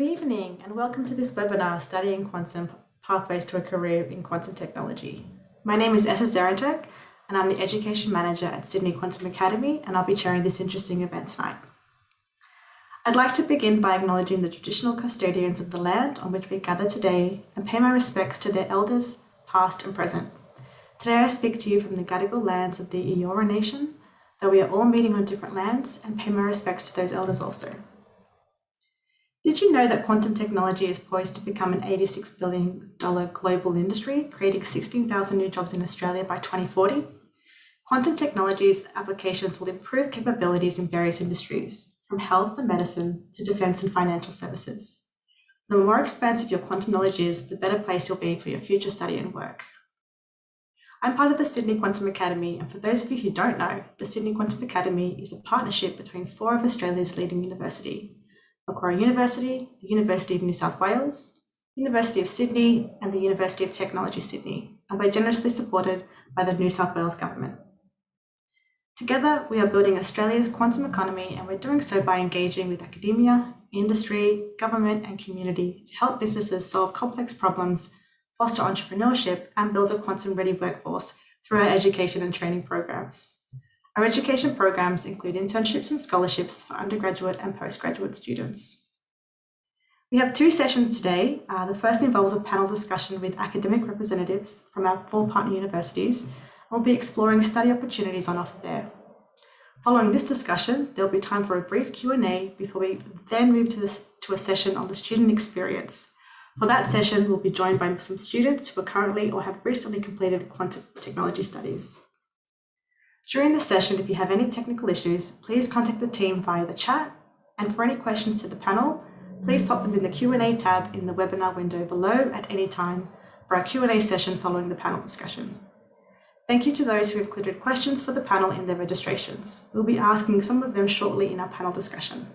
Good evening and welcome to this webinar, Studying Quantum Pathways to a Career in Quantum Technology. My name is Essa Zarantek and I'm the Education Manager at Sydney Quantum Academy, and I'll be chairing this interesting event tonight. I'd like to begin by acknowledging the traditional custodians of the land on which we gather today and pay my respects to their elders, past and present. Today I speak to you from the Gadigal lands of the Eora Nation, though we are all meeting on different lands, and pay my respects to those elders also. Did you know that quantum technology is poised to become an $86 billion global industry, creating 16,000 new jobs in Australia by 2040? Quantum technology's applications will improve capabilities in various industries, from health and medicine to defence and financial services. The more expansive your quantum knowledge is, the better place you'll be for your future study and work. I'm part of the Sydney Quantum Academy, and for those of you who don't know, the Sydney Quantum Academy is a partnership between 4 of Australia's leading universities: Macquarie University, the University of New South Wales, University of Sydney, and the University of Technology Sydney, and we're generously supported by the New South Wales Government. Together, we are building Australia's quantum economy, and we're doing so by engaging with academia, industry, government, and community to help businesses solve complex problems, foster entrepreneurship, and build a quantum-ready workforce through our education and training programs. Our education programs include internships and scholarships for undergraduate and postgraduate students. We have 2 sessions today. The first involves a panel discussion with academic representatives from our 4 partner universities, and we'll be exploring study opportunities on offer there. Following this discussion, there'll be time for a brief Q&A before we then move to a session on the student experience. For that session, we'll be joined by some students who are currently or have recently completed quantum technology studies. During the session, if you have any technical issues, please contact the team via the chat, and for any questions to the panel, please pop them in the Q&A tab in the webinar window below at any time for our Q&A session following the panel discussion. Thank you to those who included questions for the panel in their registrations. We'll be asking some of them shortly in our panel discussion.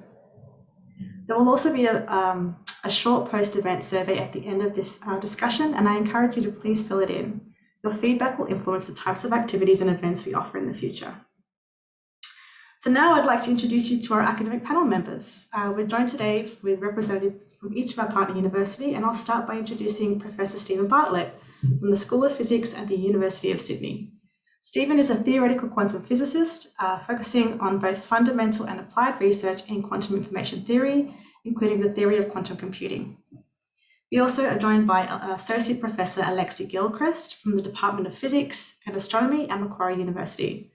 There will also be a short post-event survey at the end of this discussion, and I encourage you to please fill it in. Your feedback will influence the types of activities and events we offer in the future. So now I'd like to introduce you to our academic panel members. We're joined today with representatives from each of our partner university, and I'll start by introducing Professor Stephen Bartlett from the School of Physics at the University of Sydney. Stephen is a theoretical quantum physicist, focusing on both fundamental and applied research in quantum information theory, including the theory of quantum computing. We also are joined by Associate Professor Alexi Gilchrist from the Department of Physics and Astronomy at Macquarie University.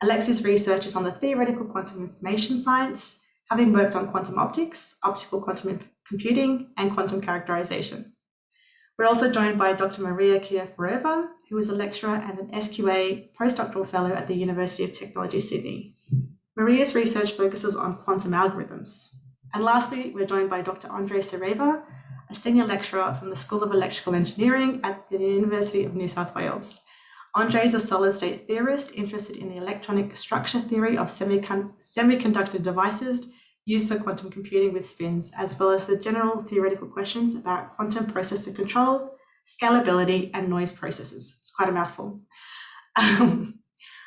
Alexi's research is on the theoretical quantum information science, having worked on quantum optics, optical quantum computing, and quantum characterization. We're also joined by Dr. Maria Kiefarova, who is a lecturer and an SQA postdoctoral fellow at the University of Technology Sydney. Maria's research focuses on quantum algorithms. And lastly, we're joined by Dr. Andre Sareva, a senior lecturer from the School of Electrical Engineering at the University of New South Wales. Andre is a solid-state theorist interested in the electronic structure theory of semiconductor devices used for quantum computing with spins, as well as the general theoretical questions about quantum processor control, scalability, and noise processes. It's quite a mouthful.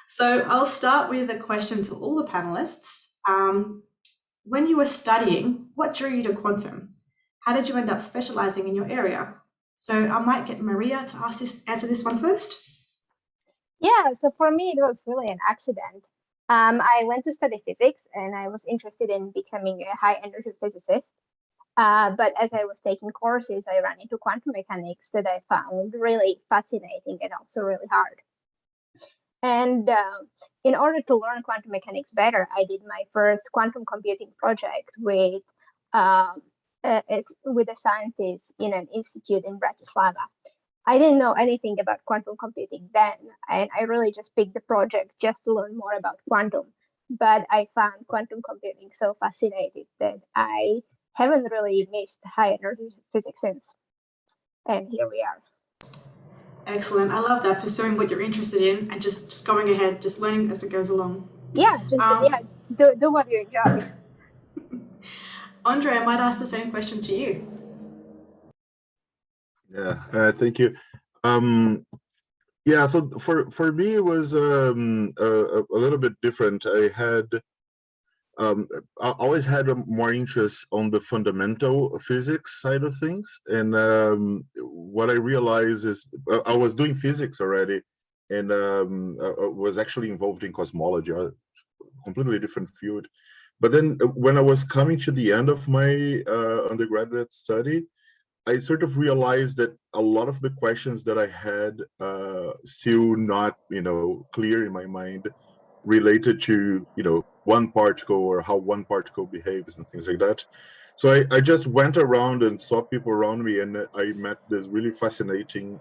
So I'll start with a question to all the panelists. When you were studying, what drew you to quantum? How did you end up specializing in your area? So I might get Maria to answer this one first. Yeah, so for me, it was really an accident. I went to study physics and I was interested in becoming a high energy physicist. But as I was taking courses, I ran into quantum mechanics that I found really fascinating and also really hard. And in order to learn quantum mechanics better, I did my first quantum computing project with a scientist in an institute in Bratislava. I didn't know anything about quantum computing then, and I really just picked the project just to learn more about quantum. But I found quantum computing so fascinating that I haven't really missed high energy physics since. And here we are. Excellent. I love that, pursuing what you're interested in and just going ahead, just learning as it goes along. Yeah, do what you enjoy. Andre, I might ask the same question to you. Yeah, thank you. Yeah, so for me, it was a little bit different. I had I always had a more interest on the fundamental physics side of things. And what I realized is I was doing physics already, and I was actually involved in cosmology, a completely different field. But then when I was coming to the end of my undergraduate study, I sort of realized that a lot of the questions that I had still not, clear in my mind, related to, one particle or how one particle behaves and things like that. So I just went around and saw people around me, and I met this really fascinating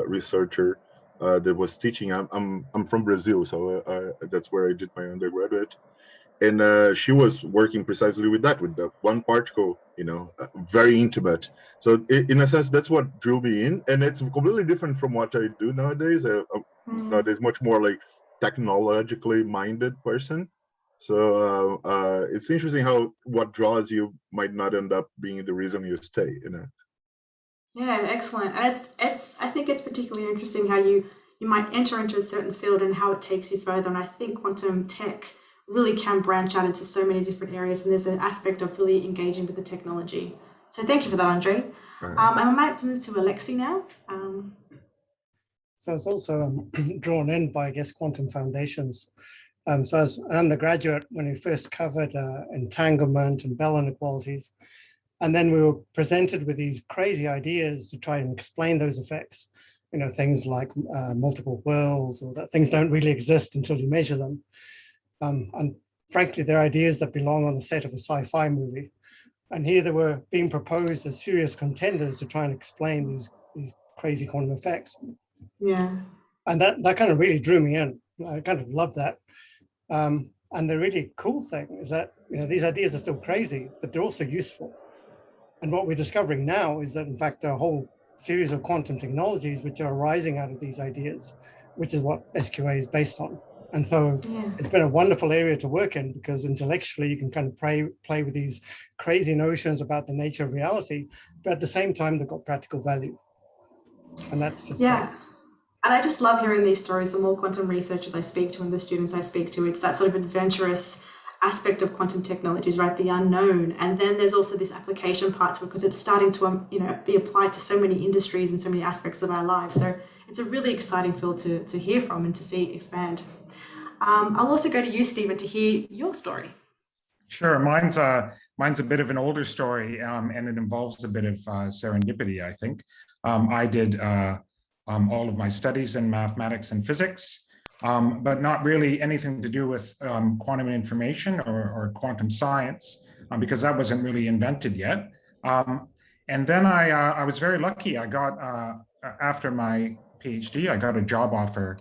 researcher that was teaching. I'm from Brazil, so that's where I did my undergraduate. And she was working precisely with that, with the one particle, very intimate. So in a sense, that's what drew me in, and it's completely different from what I do nowadays. Nowadays, much more like technologically minded person. So it's interesting how what draws you might not end up being the reason you stay. Yeah, excellent. And it's I think it's particularly interesting how you might enter into a certain field and how it takes you further. And I think quantum tech really can branch out into so many different areas, and there's an aspect of really engaging with the technology. So thank you for that, Andre. Right. I might move to Alexi now. So I was also drawn in by, I guess, quantum foundations. So as an undergraduate, when we first covered entanglement and Bell inequalities, and then we were presented with these crazy ideas to try and explain those effects, things like multiple worlds, or that things don't really exist until you measure them. And frankly, they're ideas that belong on the set of a sci-fi movie. And here they were being proposed as serious contenders to try and explain these crazy quantum effects. Yeah. And that kind of really drew me in. I kind of love that. And the really cool thing is that, these ideas are still crazy, but they're also useful. And what we're discovering now is that, in fact, there are a whole series of quantum technologies which are arising out of these ideas, which is what SQA is based on. And so it's been a wonderful area to work in, because intellectually you can kind of play with these crazy notions about the nature of reality, but at the same time, they've got practical value. And that's just Yeah. great. And I just love hearing these stories. The more quantum researchers I speak to and the students I speak to, it's that sort of adventurous aspect of quantum technologies, right? The unknown. And then there's also this application part to it, because it's starting to, be applied to so many industries and so many aspects of our lives. So it's a really exciting field to hear from and to see expand. I'll also go to you, Stephen, to hear your story. Sure, mine's a bit of an older story, and it involves a bit of serendipity, I think. I did all of my studies in mathematics and physics, but not really anything to do with quantum information or quantum science, because that wasn't really invented yet. And then I was very lucky. I got, after my PhD, I got a job offer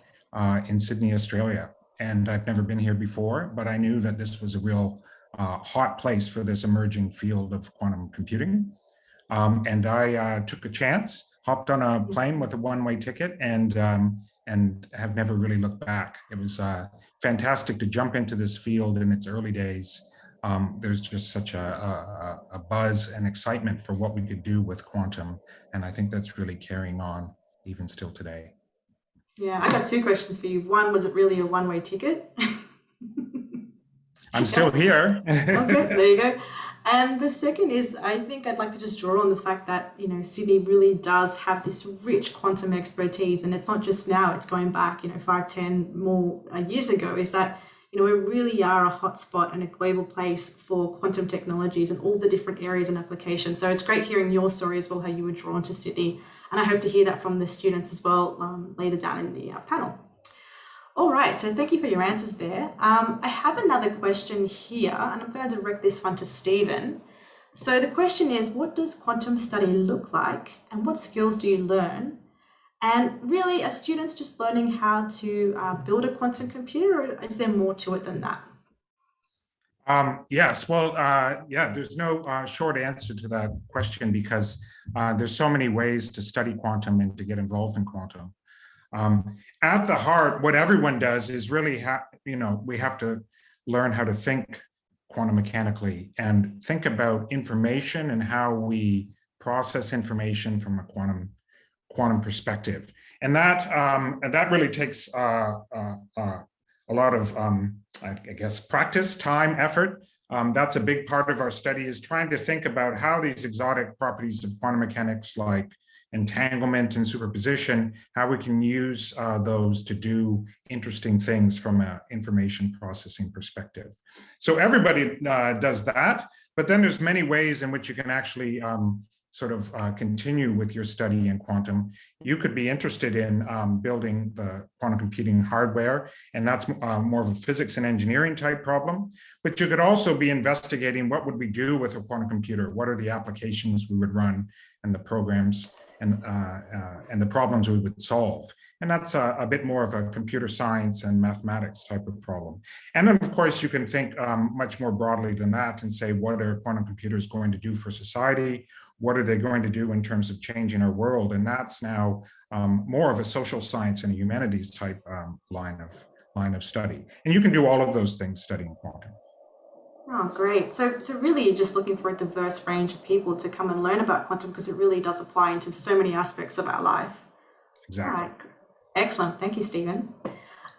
in Sydney, Australia. And I've never been here before, but I knew that this was a real hot place for this emerging field of quantum computing. And I took a chance, hopped on a plane with a one-way ticket, and have never really looked back. It was fantastic to jump into this field in its early days. There's just such a buzz and excitement for what we could do with quantum. And I think that's really carrying on even still today. Yeah, I got two questions for you. One, was it really a one-way ticket? I'm still here. Okay, there you go. And the second is, I think I'd like to just draw on the fact that, Sydney really does have this rich quantum expertise. And it's not just now, it's going back, 5, 10 more years ago, is that, we really are a hotspot and a global place for quantum technologies and all the different areas and applications. So it's great hearing your story as well, how you were drawn to Sydney. And I hope to hear that from the students as well later down in the panel. All right, so thank you for your answers there. I have another question here, and I'm going to direct this one to Stephen. So the question is, what does quantum study look like, and what skills do you learn? And really, are students just learning how to build a quantum computer, or is there more to it than that? Yes, well, yeah, there's no short answer to that question, because there's so many ways to study quantum and to get involved in quantum. At the heart, what everyone does is really, we have to learn how to think quantum mechanically and think about information and how we process information from a quantum perspective. And that really takes a lot of, I guess, practice, time, effort. That's a big part of our study, is trying to think about how these exotic properties of quantum mechanics, like entanglement and superposition, how we can use those to do interesting things from an information processing perspective. So everybody does that, but then there's many ways in which you can actually continue with your study in quantum. You could be interested in building the quantum computing hardware, and that's more of a physics and engineering type problem. But you could also be investigating what would we do with a quantum computer? What are the applications we would run, and the programs and the problems we would solve? And that's a bit more of a computer science and mathematics type of problem. And then, of course, you can think much more broadly than that and say, what are quantum computers going to do for society? What are they going to do in terms of changing our world? And that's now more of a social science and a humanities type line of study. And you can do all of those things studying quantum. Oh, great. So really you're just looking for a diverse range of people to come and learn about quantum, because it really does apply into so many aspects of our life. Exactly. Right. Excellent. Thank you, Stephen.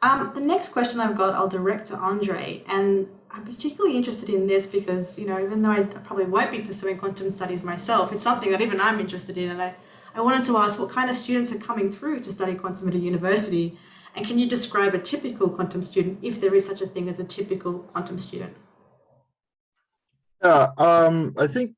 The next question I've got, I'll direct to Andre, and I'm particularly interested in this because, even though I probably won't be pursuing quantum studies myself, it's something that even I'm interested in. And I wanted to ask what kind of students are coming through to study quantum at a university, and can you describe a typical quantum student, if there is such a thing as a typical quantum student? Yeah, I think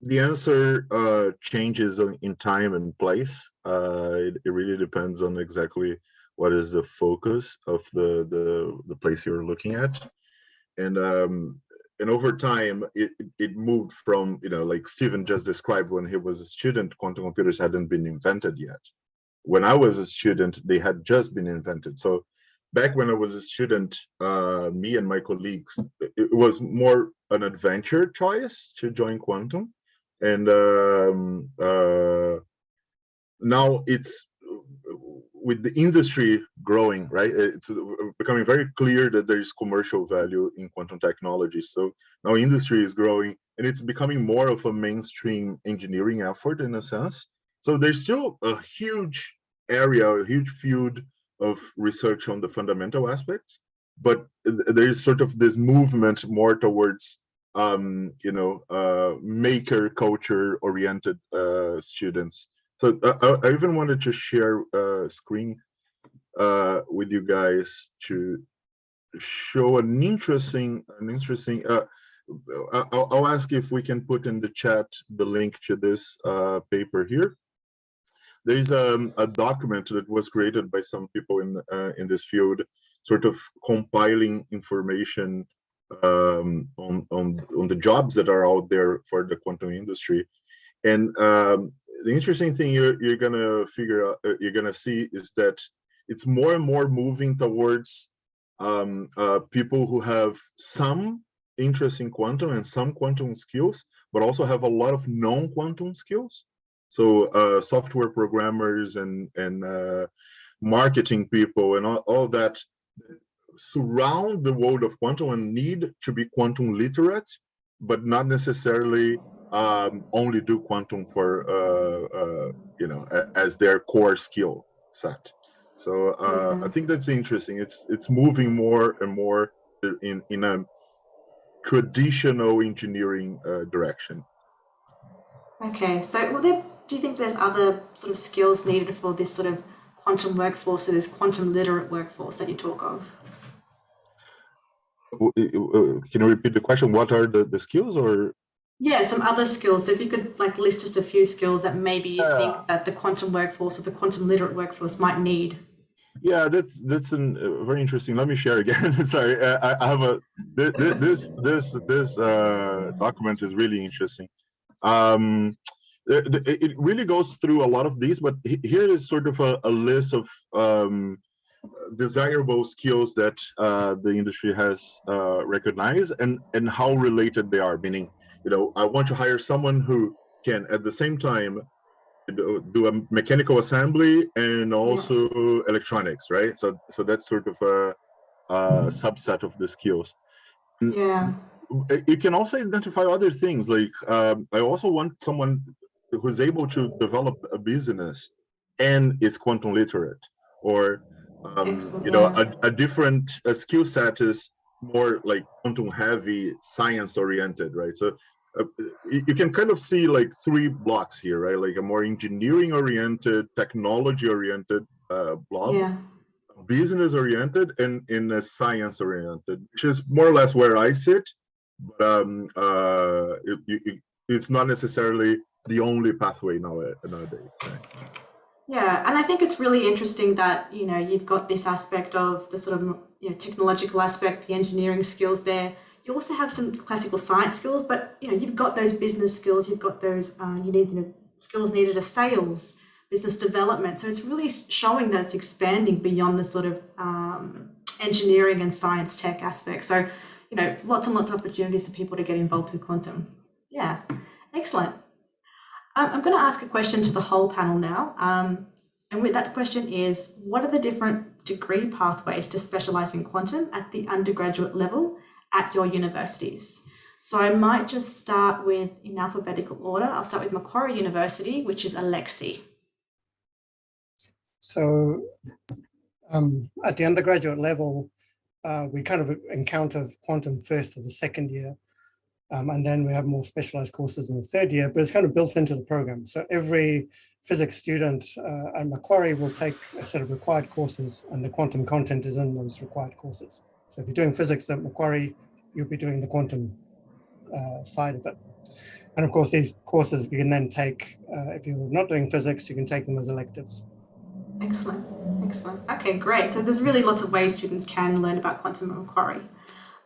the answer changes in time and place. It really depends on exactly what is the focus of the place you're looking at, and over time it moved from, like Stephen just described, when he was a student, quantum computers hadn't been invented yet. When I was a student, they had just been invented. So back when I was a student, me and my colleagues, it was more an adventure choice to join quantum. And now it's, with the industry growing, right? It's becoming very clear that there is commercial value in quantum technology. So now industry is growing, and it's becoming more of a mainstream engineering effort in a sense. So there's still a huge area, a huge field of research on the fundamental aspects, but there is sort of this movement more towards maker culture oriented students. So I even wanted to share a screen with you guys to show an interesting. I'll ask if we can put in the chat the link to this paper here. There is a document that was created by some people in this field, sort of compiling information on the jobs that are out there for the quantum industry. And the interesting thing you're gonna figure out, you're gonna see, is that it's more and more moving towards people who have some interest in quantum and some quantum skills, but also have a lot of non-quantum skills. So software programmers and marketing people and all that surround the world of quantum and need to be quantum literate, but not necessarily only do quantum for as their core skill set. So I think that's interesting. It's moving more and more in a traditional engineering direction. Okay, so do you think there's other sort of skills needed for this sort of quantum workforce, or this quantum literate workforce that you talk of? Can you repeat the question? What are the skills, or? Yeah, some other skills. So if you could list just a few skills that maybe you think that the quantum workforce or the quantum literate workforce might need. Yeah, that's very interesting. Let me share again. Sorry, I have this document is really interesting. It really goes through a lot of these, but here is sort of a list of desirable skills that the industry has recognized and how related they are. Meaning, I want to hire someone who can at the same time do a mechanical assembly and also electronics, right? So that's sort of a subset of the skills. Yeah. You can also identify other things, like I also want someone who's able to develop a business and is quantum literate, or a different skill set is more like quantum heavy, science oriented, right? So you can kind of see like three blocks here, right? Like a more engineering oriented, technology oriented block, Yeah. business oriented, and in a science oriented, which is more or less where I sit. But it's not necessarily the only pathway nowadays, right? Yeah, and I think it's really interesting that, you know, you've got this aspect of the sort of, you know, technological aspect, the engineering skills there. You also have some classical science skills, but, you know, you've got those business skills, you've got those, you need, you know, skills needed as sales, business development. So it's really showing that it's expanding beyond the sort of engineering and science tech aspect. So, you know, lots and lots of opportunities for people to get involved with quantum. Yeah, excellent. I'm going to ask a question to the whole panel now. And with that question is, what are the different degree pathways to specialize in quantum at the undergraduate level at your universities? So I might just start with, in alphabetical order, I'll start with Macquarie University, which is Alexi. So at the undergraduate level, we kind of encounter quantum first or the second year. And then we have more specialized courses in the third year, but it's kind of built into the program. So every physics student at Macquarie will take a set of required courses, and the quantum content is in those required courses. So if you're doing physics at Macquarie, you'll be doing the quantum side of it. And of course, these courses you can then take, if you're not doing physics, you can take them as electives. Excellent, excellent. Okay, great. So there's really lots of ways students can learn about quantum at Macquarie.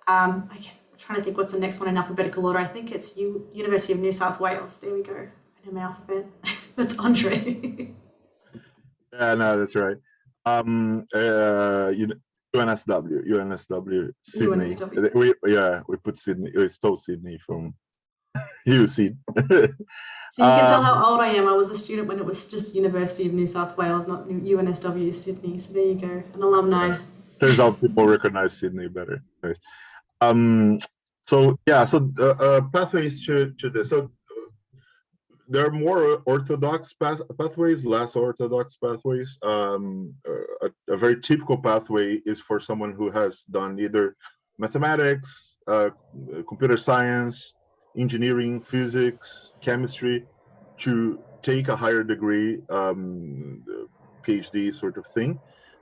Okay. Trying to think what's the next one in alphabetical order. I think it's University of New South Wales. There we go. I know my alphabet. That's Andre. Yeah, no, that's right. UNSW Sydney. UNSW. We put Sydney. We stole Sydney from UC. So you can tell how old I am. I was a student when it was just University of New South Wales, not UNSW Sydney. So there you go, an alumni. Yeah. Turns out people recognize Sydney better. So yeah, so pathways to this. So there are more orthodox pathways, less orthodox pathways. A very typical pathway is for someone who has done either mathematics, computer science, engineering, physics, chemistry, to take a higher degree, PhD sort of thing.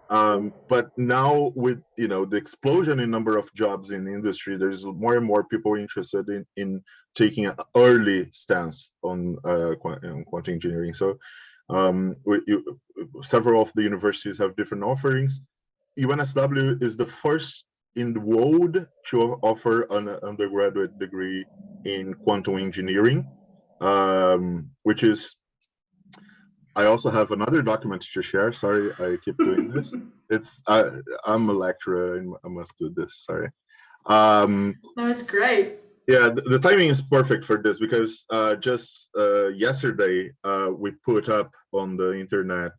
But now with, you know, the explosion in number of jobs in the industry, there's more and more people interested in taking an early stance on quantum engineering. So several of the universities have different offerings. UNSW is the first in the world to offer an undergraduate degree in quantum engineering, which is, I also have another document to share. Sorry, I keep doing this. I'm a lecturer and I must do this. Sorry. No, it's great. Yeah, the timing is perfect for this because just yesterday we put up on the internet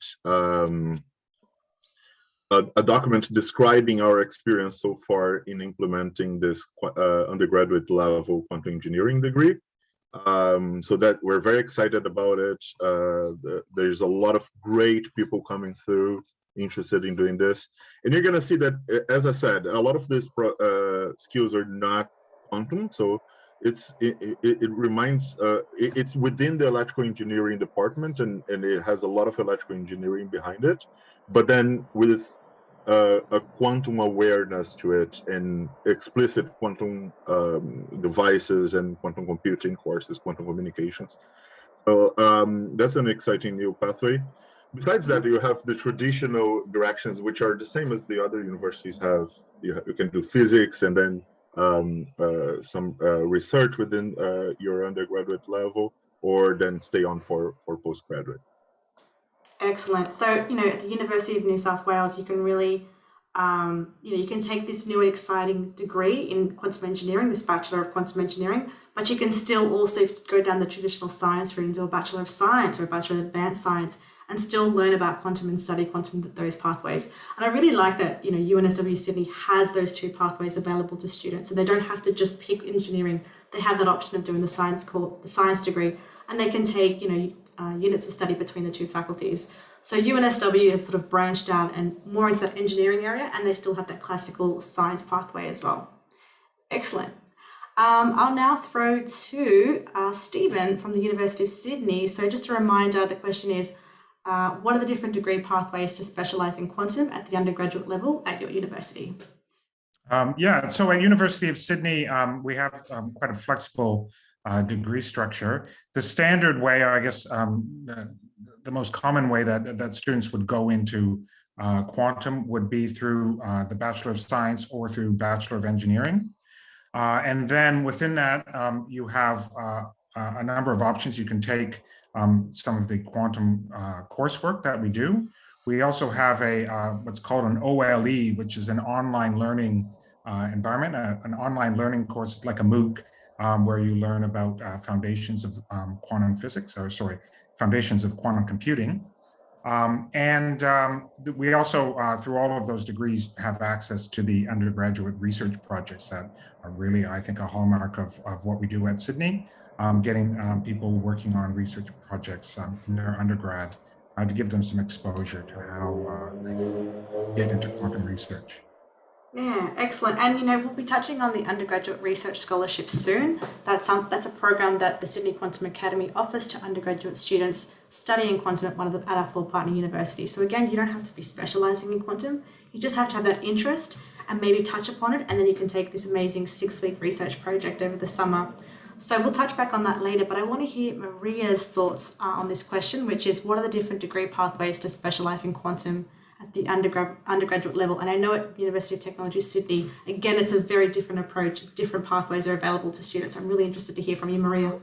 a document describing our experience so far in implementing this undergraduate level quantum engineering degree. So that we're very excited about it. There's a lot of great people coming through interested in doing this. And you're going to see that, as I said, a lot of these skills are not quantum. So it reminds, it's within the electrical engineering department, and it has a lot of electrical engineering behind it. But then with a quantum awareness to it and explicit quantum devices and quantum computing courses, quantum communications. So that's an exciting new pathway. Besides that, you have the traditional directions, which are the same as the other universities have. You can do physics and then some research within your undergraduate level, or then stay on for postgraduate. Excellent. So, you know, at the University of New South Wales, you can really, you can take this new and exciting degree in quantum engineering, this Bachelor of Quantum Engineering, but you can still also go down the traditional science route and do a Bachelor of Science or a Bachelor of Advanced Science and still learn about quantum and study quantum, those pathways. And I really like that, you know, UNSW Sydney has those two pathways available to students. So they don't have to just pick engineering. They have that option of doing the science degree, and they can take, you know, units of study between the two faculties. So UNSW has sort of branched out and more into that engineering area, and they still have that classical science pathway as well. Excellent. I'll now throw to Stephen from the University of Sydney. So just a reminder, the question is, what are the different degree pathways to specialise in quantum at the undergraduate level at your university? Yeah, so at University of Sydney, we have quite a flexible degree structure. The standard way, I guess, the most common way that students would go into quantum would be through the Bachelor of Science or through Bachelor of Engineering. And then within that, you have a number of options. You can take some of the quantum coursework that we do. We also have a what's called an OLE, which is an online learning environment, an online learning course like a MOOC, where you learn about foundations of quantum physics, or sorry, foundations of quantum computing. We also, through all of those degrees, have access to the undergraduate research projects that are really, I think, a hallmark of what we do at Sydney, getting people working on research projects in their undergrad to give them some exposure to how they can get into quantum research. Yeah, excellent. And we'll be touching on the undergraduate research scholarship soon. That's a program that the Sydney Quantum Academy offers to undergraduate students studying quantum at our 4 partner universities. So again, you don't have to be specialising in quantum. You just have to have that interest and maybe touch upon it, and then you can take this amazing 6-week research project over the summer. So we'll touch back on that later, but I want to hear Maria's thoughts on this question, which is, what are the different degree pathways to specialise in quantum at the undergraduate level? And I know at University of Technology Sydney, again, it's a very different approach. Different pathways are available to students. I'm really interested to hear from you, Maria.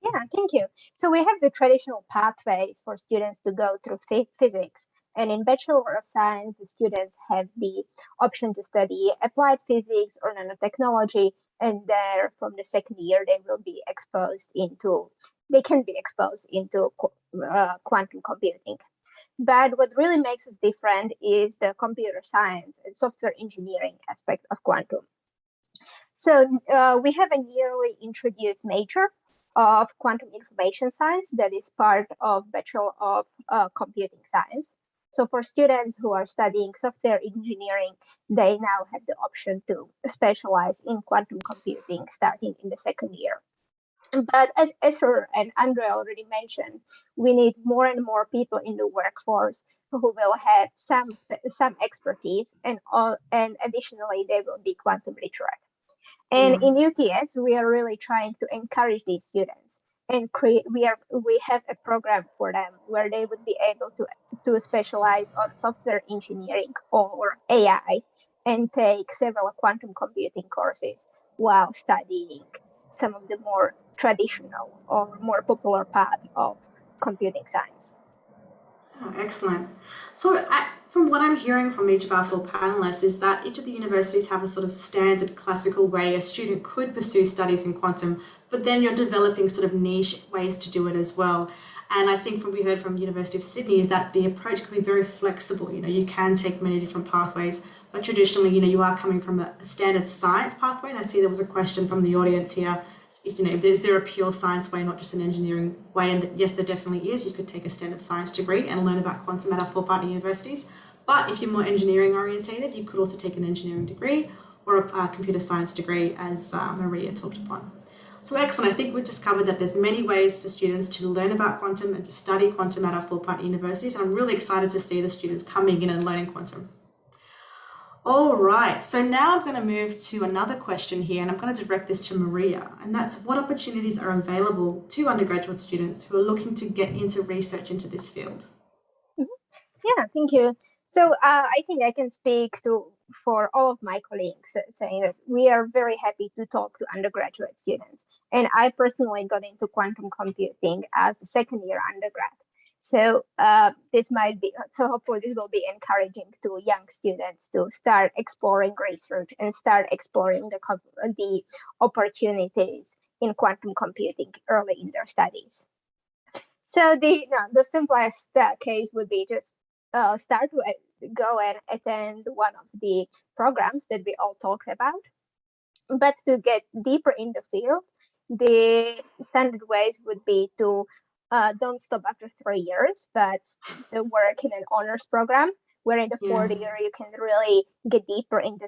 Yeah, thank you. So we have the traditional pathways for students to go through physics. And in Bachelor of Science, the students have the option to study applied physics or nanotechnology. And there, from the second year, they can be exposed into quantum computing. But what really makes us different is the computer science and software engineering aspect of quantum. So we have a newly introduced major of quantum information science that is part of Bachelor of Computing Science. So for students who are studying software engineering, they now have the option to specialize in quantum computing starting in the second year. But as Esther and Andre already mentioned, we need more and more people in the workforce who will have some expertise, and additionally, they will be quantum literate. And in UTS, we are really trying to encourage these students and we have a program for them where they would be able to specialize on software engineering or AI and take several quantum computing courses while studying some of the more traditional or more popular path of computing science. Oh, excellent. So from what I'm hearing from each of our 4 panelists is that each of the universities have a sort of standard classical way a student could pursue studies in quantum, but then you're developing sort of niche ways to do it as well. And I think from what we heard from University of Sydney is that the approach can be very flexible. You can take many different pathways, but traditionally, you are coming from a standard science pathway. And I see there was a question from the audience here. Is there a pure science way, not just an engineering way? And yes, there definitely is. You could take a standard science degree and learn about quantum at our 4 partner universities. But if you're more engineering orientated, you could also take an engineering degree or a computer science degree, as Maria talked upon. So excellent. I think we've just covered that there's many ways for students to learn about quantum and to study quantum at our 4 partner universities. And I'm really excited to see the students coming in and learning quantum. All right, so now I'm going to move to another question here, and I'm going to direct this to Maria, and that's, what opportunities are available to undergraduate students who are looking to get into research into this field? Yeah, thank you. So I think I can speak for all of my colleagues, saying that we are very happy to talk to undergraduate students. And I personally got into quantum computing as a second-year undergrad. So hopefully this will be encouraging to young students to start exploring research and start exploring the opportunities in quantum computing early in their studies. So the simplest case would be just start to go and attend one of the programs that we all talked about. But to get deeper in the field, the standard ways would be to don't stop after 3 years, but work in an honors program where in the fourth year you can really get deeper in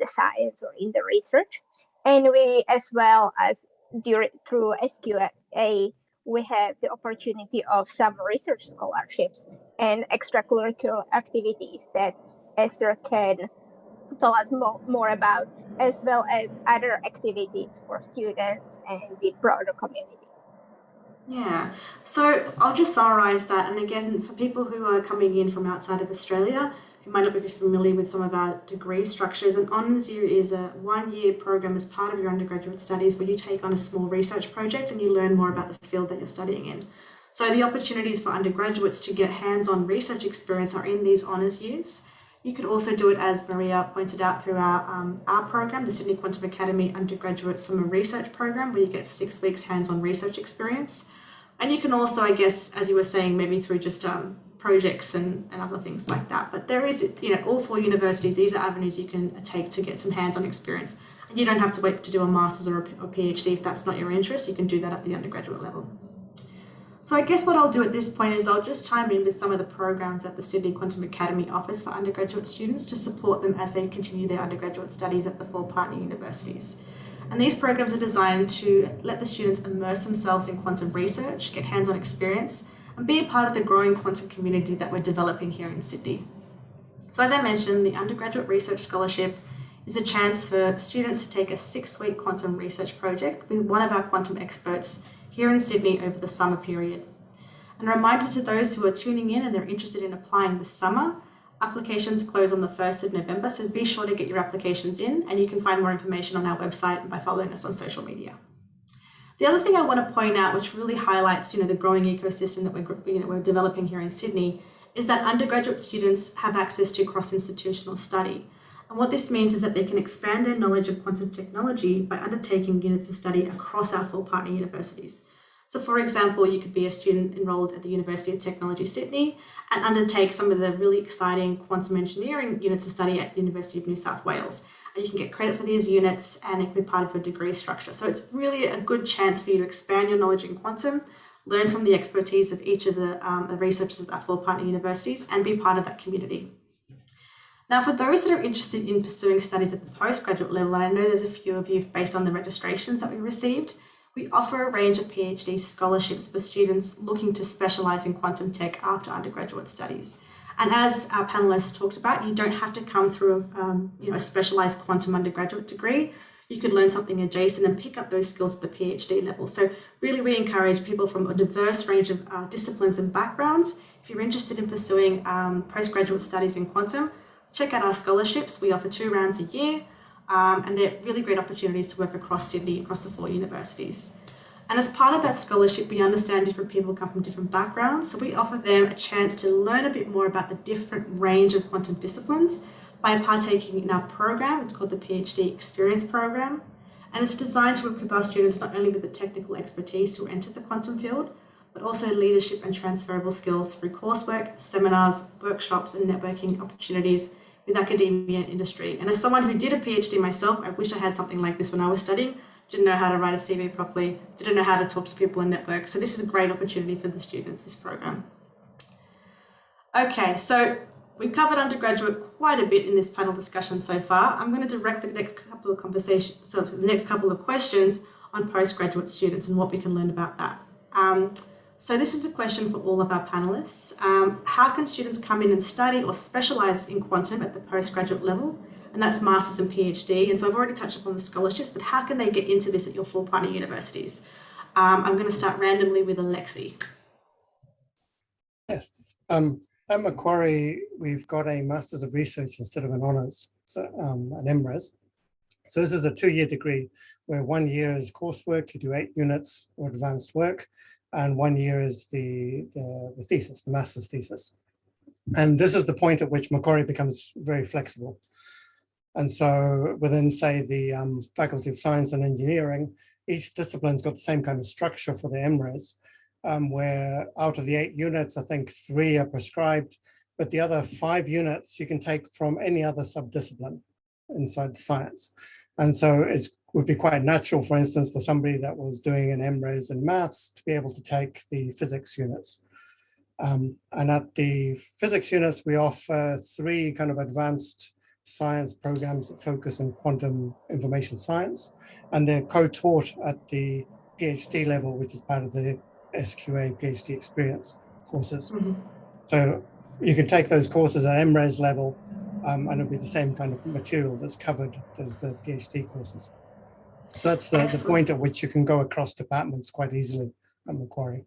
the science or in the research. And we, as well as through SQA, we have the opportunity of some research scholarships and extracurricular activities that Esther can tell us more about, as well as other activities for students and the broader community. Yeah, so I'll just summarize that. And again, for people who are coming in from outside of Australia, who might not be familiar with some of our degree structures, an honours year is a one-year program as part of your undergraduate studies where you take on a small research project and you learn more about the field that you're studying in. So the opportunities for undergraduates to get hands-on research experience are in these honours years. You could also do it, as Maria pointed out, through our program, the Sydney Quantum Academy Undergraduate Summer Research Program, where you get 6 weeks hands-on research experience. And you can also, I guess, as you were saying, maybe through just projects and other things like that. But there is, all 4 universities, these are avenues you can take to get some hands-on experience. And you don't have to wait to do a master's or a PhD if that's not your interest. You can do that at the undergraduate level. So I guess what I'll do at this point is I'll just chime in with some of the programs that the Sydney Quantum Academy offers for undergraduate students to support them as they continue their undergraduate studies at the 4 partner universities. And these programs are designed to let the students immerse themselves in quantum research, get hands-on experience, and be a part of the growing quantum community that we're developing here in Sydney. So as I mentioned, the Undergraduate Research Scholarship is a chance for students to take a 6-week quantum research project with one of our quantum experts here in Sydney over the summer period. And a reminder to those who are tuning in and they're interested in applying this summer, applications close on the 1st of November, so be sure to get your applications in, and you can find more information on our website and by following us on social media. The other thing I want to point out, which really highlights the growing ecosystem that we're developing here in Sydney, is that undergraduate students have access to cross-institutional study. And what this means is that they can expand their knowledge of quantum technology by undertaking units of study across our 4 partner universities. So for example, you could be a student enrolled at the University of Technology Sydney and undertake some of the really exciting quantum engineering units of study at the University of New South Wales. And you can get credit for these units and it can be part of your degree structure. So it's really a good chance for you to expand your knowledge in quantum, learn from the expertise of each of the researchers at our 4 partner universities and be part of that community. Now, for those that are interested in pursuing studies at the postgraduate level, and I know there's a few of you based on the registrations that we received, we offer a range of PhD scholarships for students looking to specialise in quantum tech after undergraduate studies. And as our panelists talked about, you don't have to come through a specialised quantum undergraduate degree. You could learn something adjacent and pick up those skills at the PhD level. So really, we encourage people from a diverse range of disciplines and backgrounds. If you're interested in pursuing postgraduate studies in quantum, check out our scholarships. We offer 2 rounds a year. And they're really great opportunities to work across Sydney, across the 4 universities. And as part of that scholarship, we understand different people come from different backgrounds, so we offer them a chance to learn a bit more about the different range of quantum disciplines by partaking in our program. It's called the PhD Experience Program, and it's designed to equip our students not only with the technical expertise to enter the quantum field, but also leadership and transferable skills through coursework, seminars, workshops, and networking opportunities with academia and industry. And as someone who did a PhD myself, I wish I had something like this when I was studying. Didn't know how to write a CV properly, didn't know how to talk to people and network. So this is a great opportunity for the students, this program. Okay, so we've covered undergraduate quite a bit in this panel discussion so far. I'm going to direct the next couple of questions on postgraduate students and what we can learn about that. So this is a question for all of our panelists. How can students come in and study or specialise in quantum at the postgraduate level? And that's Masters and PhD. And so I've already touched upon the scholarships, but how can they get into this at your 4 partner universities? I'm going to start randomly with Alexi. Yes. At Macquarie, we've got a Masters of Research instead of an honours, so an MRes. So this is a 2-year degree where 1 year is coursework, you do 8 units or advanced work, and 1 year is the thesis, the master's thesis. And this is the point at which Macquarie becomes very flexible. And so within, say, the Faculty of Science and Engineering, each discipline's got the same kind of structure for the MRes, where out of the 8 units, I think 3 are prescribed, but the other 5 units you can take from any other subdiscipline inside the science. And so it would be quite natural, for instance, for somebody that was doing an MRes in maths to be able to take the physics units. And at the physics units, we offer 3 kind of advanced science programs that focus on quantum information science, and they're co-taught at the PhD level, which is part of the SQA PhD experience courses. Mhm. So you can take those courses at MRes level, and it'll be the same kind of material that's covered as the PhD courses. So that's the point at which you can go across departments quite easily at Macquarie.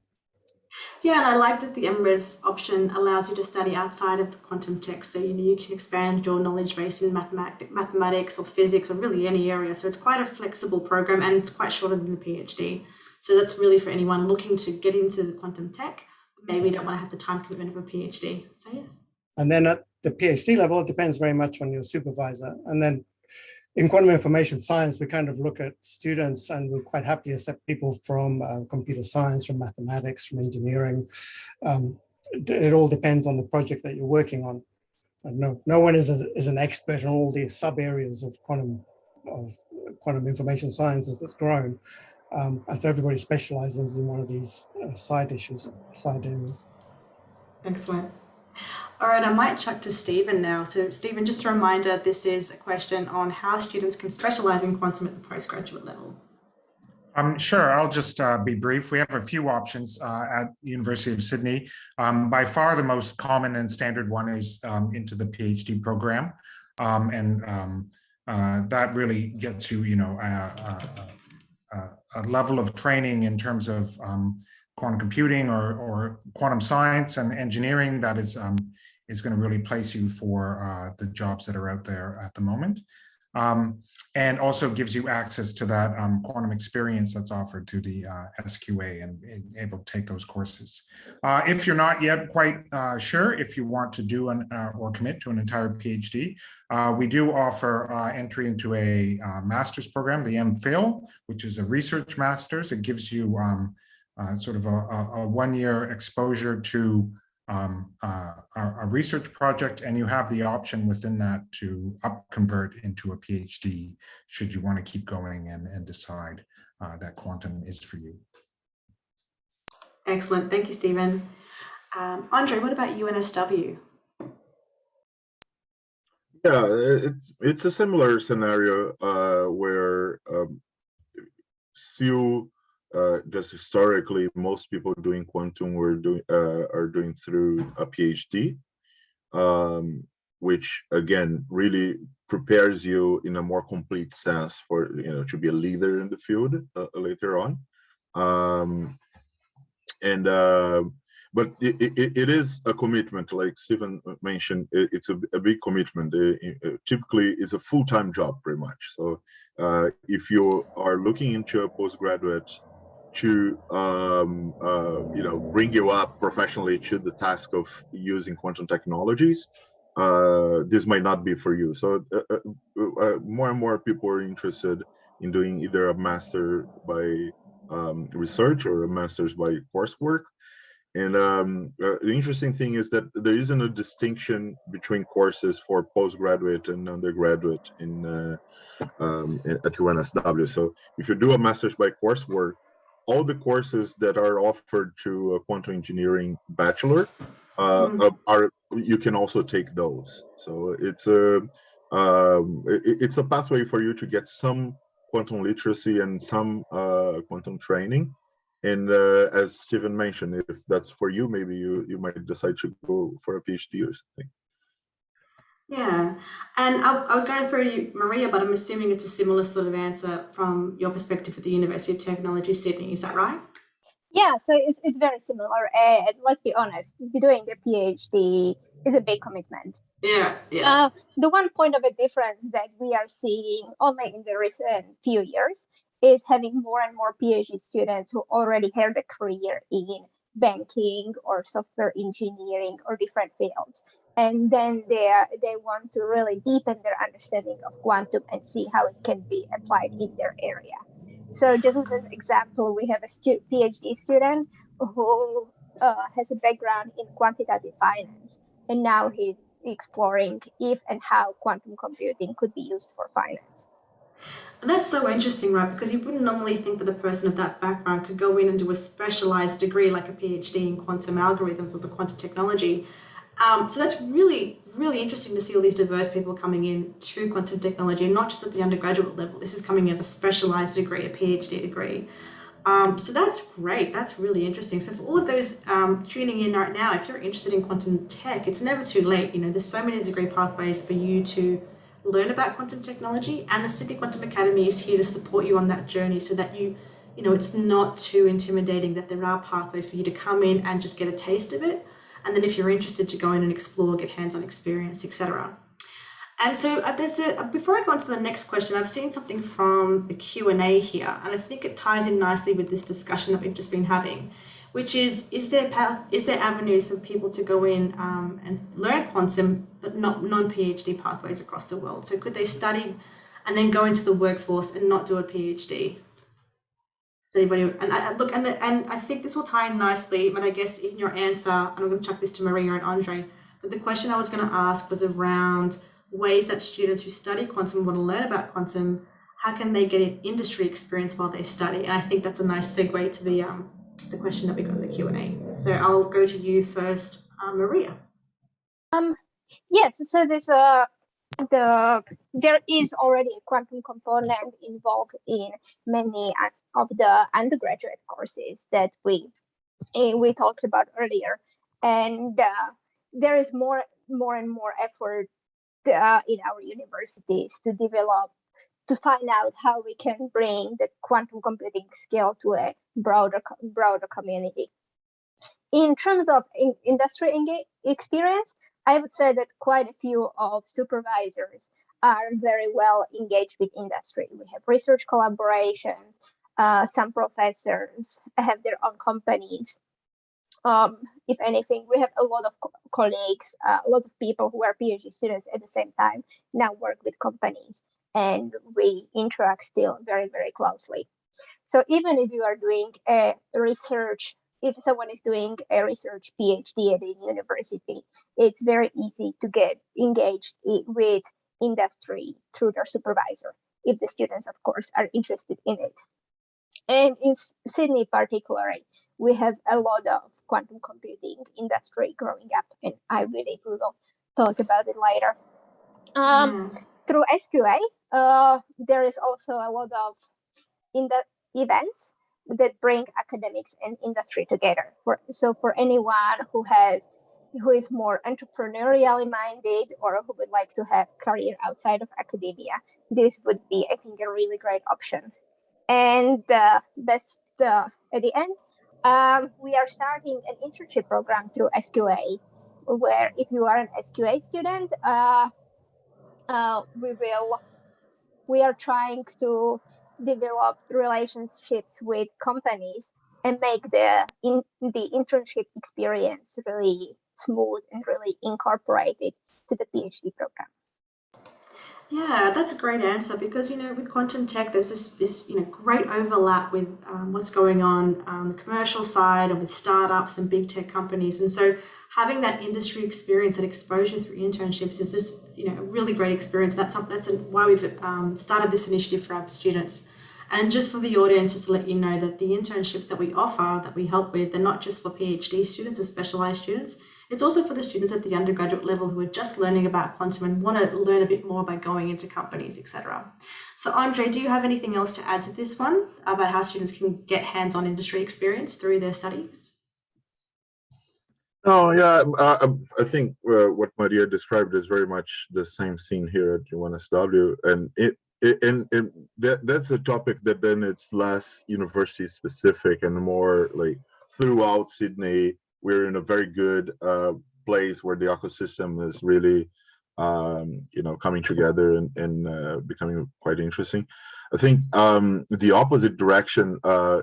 Yeah, and I like that the MRes option allows you to study outside of the quantum tech. So you can expand your knowledge base in mathematics or physics or really any area. So it's quite a flexible program and it's quite shorter than the PhD. So that's really for anyone looking to get into the quantum tech, maybe don't want to have the time commitment of a PhD. So yeah. And then at the PhD level, it depends very much on your supervisor. And then in quantum information science, we kind of look at students and we're quite happy to accept people from computer science, from mathematics, from engineering. It all depends on the project that you're working on. And no one is an expert in all the sub areas of quantum information sciences that's grown. And so everybody specializes in one of these side areas. Excellent. All right, I might chuck to Stephen now. So Stephen, just a reminder, this is a question on how students can specialize in quantum at the postgraduate level. Sure, I'll just be brief. We have a few options at the University of Sydney. By far the most common and standard one is into the PhD program. That really gets you, a level of training in terms of quantum computing or quantum science and engineering that is going to really place you for the jobs that are out there at the moment. And also gives you access to that quantum experience that's offered through the SQA and able to take those courses. If you're not yet quite sure if you want to do or commit to an entire PhD, we do offer entry into a master's program, the MPhil, which is a research master's. It gives you sort of a one-year exposure to a research project, and you have the option within that to convert into a PhD should you want to keep going and decide that quantum is for you. Excellent. Thank you, Stephen. Andre, what about UNSW? Yeah, it's a similar scenario where still just historically, most people doing quantum are doing through a PhD, which again really prepares you in a more complete sense for to be a leader in the field later on. But it is a commitment, like Stephen mentioned. It's a big commitment. Typically, it's a full-time job, pretty much. So if you are looking into a postgraduate to bring you up professionally to the task of using quantum technologies, this might not be for you. So more and more people are interested in doing either a master by research or a master's by coursework. And the interesting thing is that there isn't a distinction between courses for postgraduate and undergraduate at UNSW. So if you do a master's by coursework, all the courses that are offered to a quantum engineering bachelor you can also take those. So it's a pathway for you to get some quantum literacy and some quantum training. And as Stephen mentioned, if that's for you, maybe you might decide to go for a PhD or something. Yeah, and I was going to throw to you, Maria, but I'm assuming it's a similar sort of answer from your perspective at the University of Technology, Sydney. Is that right? Yeah, so it's very similar. Let's be honest, doing a PhD is a big commitment. Yeah. The one point of a difference that we are seeing only in the recent few years is having more and more PhD students who already have a career in banking or software engineering or different fields. And then they want to really deepen their understanding of quantum and see how it can be applied in their area. So just as an example, we have a PhD student who has a background in quantitative finance, and now he's exploring if and how quantum computing could be used for finance. And that's so interesting, right? Because you wouldn't normally think that a person of that background could go in and do a specialized degree like a PhD in quantum algorithms or the quantum technology. So that's really, really interesting to see all these diverse people coming in to quantum technology, and not just at the undergraduate level. This is coming in a specialized degree, a PhD degree. So that's great. That's really interesting. So for all of those tuning in right now, if you're interested in quantum tech, it's never too late. You know, there's so many degree pathways for you to learn about quantum technology, and the Sydney Quantum Academy is here to support you on that journey so that you know, it's not too intimidating, that there are pathways for you to come in and just get a taste of it. And then if you're interested, to go in and explore, get hands-on experience, etc. And so before I go on to the next question, I've seen something from the Q&A here, and I think it ties in nicely with this discussion that we've just been having, which is there avenues for people to go in and learn quantum, but not non-PhD pathways across the world? So could they study and then go into the workforce and not do a PhD? Does anybody? And I think this will tie in nicely, but I guess in your answer, and I'm going to chuck this to Maria and Andre, but the question I was going to ask was around ways that students who study quantum want to learn about quantum, how can they get an industry experience while they study? And I think that's a nice segue to the question that we got in the Q&A. So I'll go to you first, Maria. Yes, so there is already a quantum component involved in many of the undergraduate courses that we talked about earlier, and there is more and more effort in our universities to find out how we can bring the quantum computing skill to a broader community. In terms of industry experience, I would say that quite a few of supervisors are very well engaged with industry. We have research collaborations. Some professors have their own companies. If anything, we have a lot of colleagues, a lot of people who are PhD students at the same time now work with companies, and we interact still very, very closely. So even if you are doing a research, if someone is doing a research PhD at a university, it's very easy to get engaged with industry through their supervisor, if the students, of course, are interested in it. And in Sydney particularly, we have a lot of quantum computing industry growing up, and I believe we will talk about it later. Through SQA, there is also a lot of events that bring academics and industry together. So for anyone who is more entrepreneurially minded or who would like to have career outside of academia, this would be, I think, a really great option. And at the end, we are starting an internship program through SQA, where if you are an SQA student, we are trying to develop relationships with companies and make the internship experience really smooth and really incorporated to the PhD program. Yeah, that's a great answer, because, you know, with quantum tech, there's this great overlap with what's going on the commercial side and with startups and big tech companies. And so having that industry experience, that exposure through internships is just, a really great experience. That's why we've started this initiative for our students. And just for the audience, just to let you know that the internships that we offer, that we help with, they're not just for PhD students or specialised students. It's also for the students at the undergraduate level who are just learning about quantum and want to learn a bit more by going into companies, etc. So Andre, do you have anything else to add to this one about how students can get hands-on industry experience through their studies? Oh, yeah, I think what Maria described is very much the same scene here at UNSW, and that's a topic that then it's less university specific and more like throughout Sydney. We're in a very good place where the ecosystem is really, coming together and becoming quite interesting. I think the opposite direction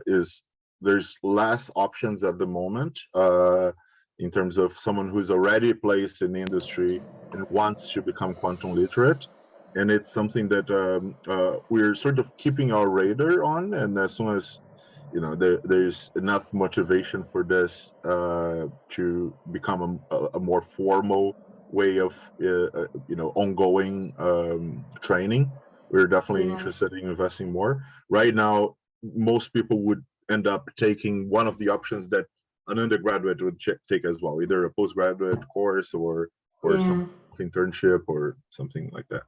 is there's less options at the moment in terms of someone who's already placed in the industry and wants to become quantum literate. And it's something that we're sort of keeping our radar on, and as soon as there's enough motivation for this to become a more formal way of ongoing training, we're definitely Yeah. interested in investing more. Right now, most people would end up taking one of the options that an undergraduate would take as well, either a postgraduate course or Yeah. some internship or something like that.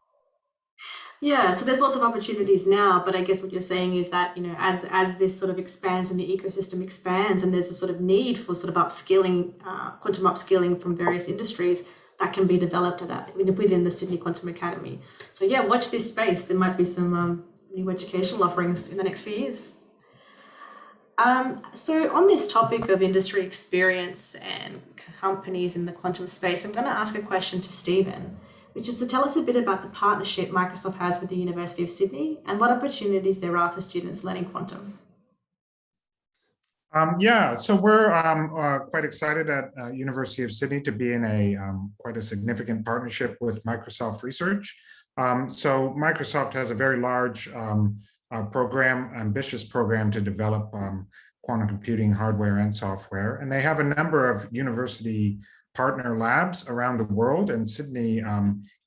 Yeah, so there's lots of opportunities now, but I guess what you're saying is that, you know, as this sort of expands and the ecosystem expands, and there's a sort of need for sort of upskilling, quantum upskilling from various industries, that can be developed within the Sydney Quantum Academy. So yeah, watch this space. There might be some new educational offerings in the next few years. So on this topic of industry experience and companies in the quantum space, I'm going to ask a question to Stephen, which is to tell us a bit about the partnership Microsoft has with the University of Sydney and what opportunities there are for students learning quantum. Yeah, so we're quite excited at University of Sydney to be in a quite a significant partnership with Microsoft Research. So Microsoft has a very large ambitious program to develop quantum computing hardware and software, and they have a number of university partner labs around the world, and Sydney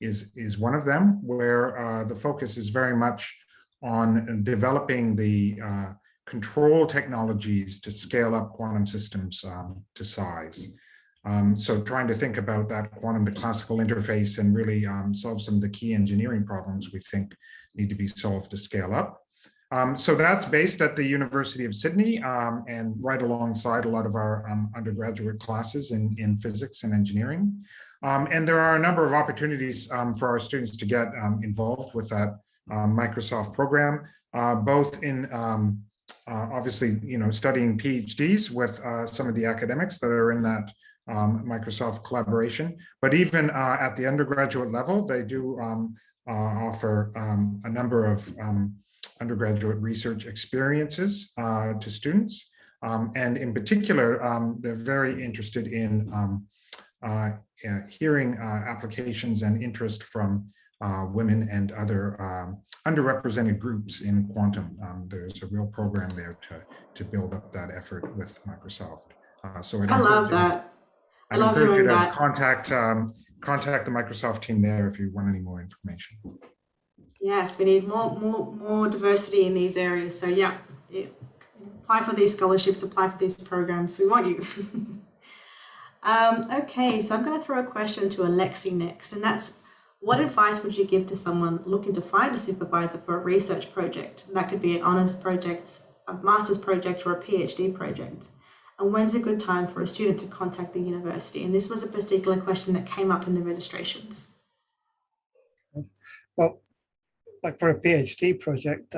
is one of them, where the focus is very much on developing the control technologies to scale up quantum systems to size. So trying to think about that quantum to classical interface and really solve some of the key engineering problems we think need to be solved to scale up. So that's based at the University of Sydney and right alongside a lot of our undergraduate classes in physics and engineering. And there are a number of opportunities for our students to get involved with that Microsoft program, both in obviously, you know, studying PhDs with some of the academics that are in that Microsoft collaboration, but even at the undergraduate level, they do offer a number of undergraduate research experiences to students. And in particular, they're very interested in hearing applications and interest from women and other underrepresented groups in quantum. There's a real program there to build up that effort with Microsoft. So I love that. I love encourage you to contact the Microsoft team there if you want any more information. Yes, we need more diversity in these areas. So yeah, apply for these scholarships, apply for these programs. We want you. Okay, so I'm going to throw a question to Alexi next, and that's, what advice would you give to someone looking to find a supervisor for a research project? That could be an honours project, a master's project, or a PhD project. And when's a good time for a student to contact the university? And this was a particular question that came up in the registrations. Well, like for a PhD project,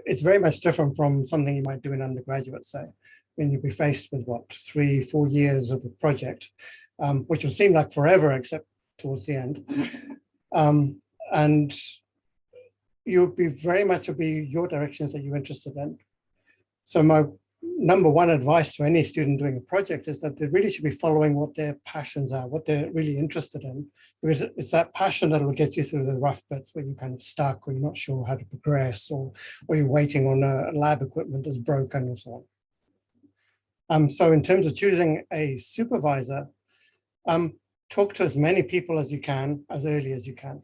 it's very much different from something you might do in undergraduate, say. When you'll be faced with, what, 3-4 years of a project, which will seem like forever, except towards the end. And you'll be very much will be your directions that you're interested in. So my number one advice to any student doing a project is that they really should be following what their passions are, what they're really interested in, because it's that passion that will get you through the rough bits where you're kind of stuck or you're not sure how to progress, or you're waiting on lab equipment that's broken and so on. So in terms of choosing a supervisor, talk to as many people as you can, as early as you can.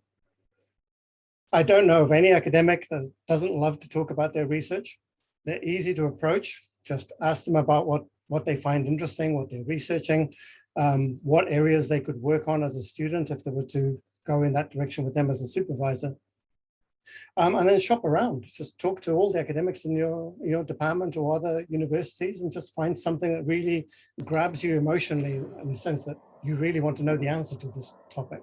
I don't know of any academic that doesn't love to talk about their research. They're easy to approach. Just ask them about what they find interesting, what they're researching, what areas they could work on as a student if they were to go in that direction with them as a supervisor. And then shop around. Just talk to all the academics in your department or other universities and just find something that really grabs you emotionally, in the sense that you really want to know the answer to this topic,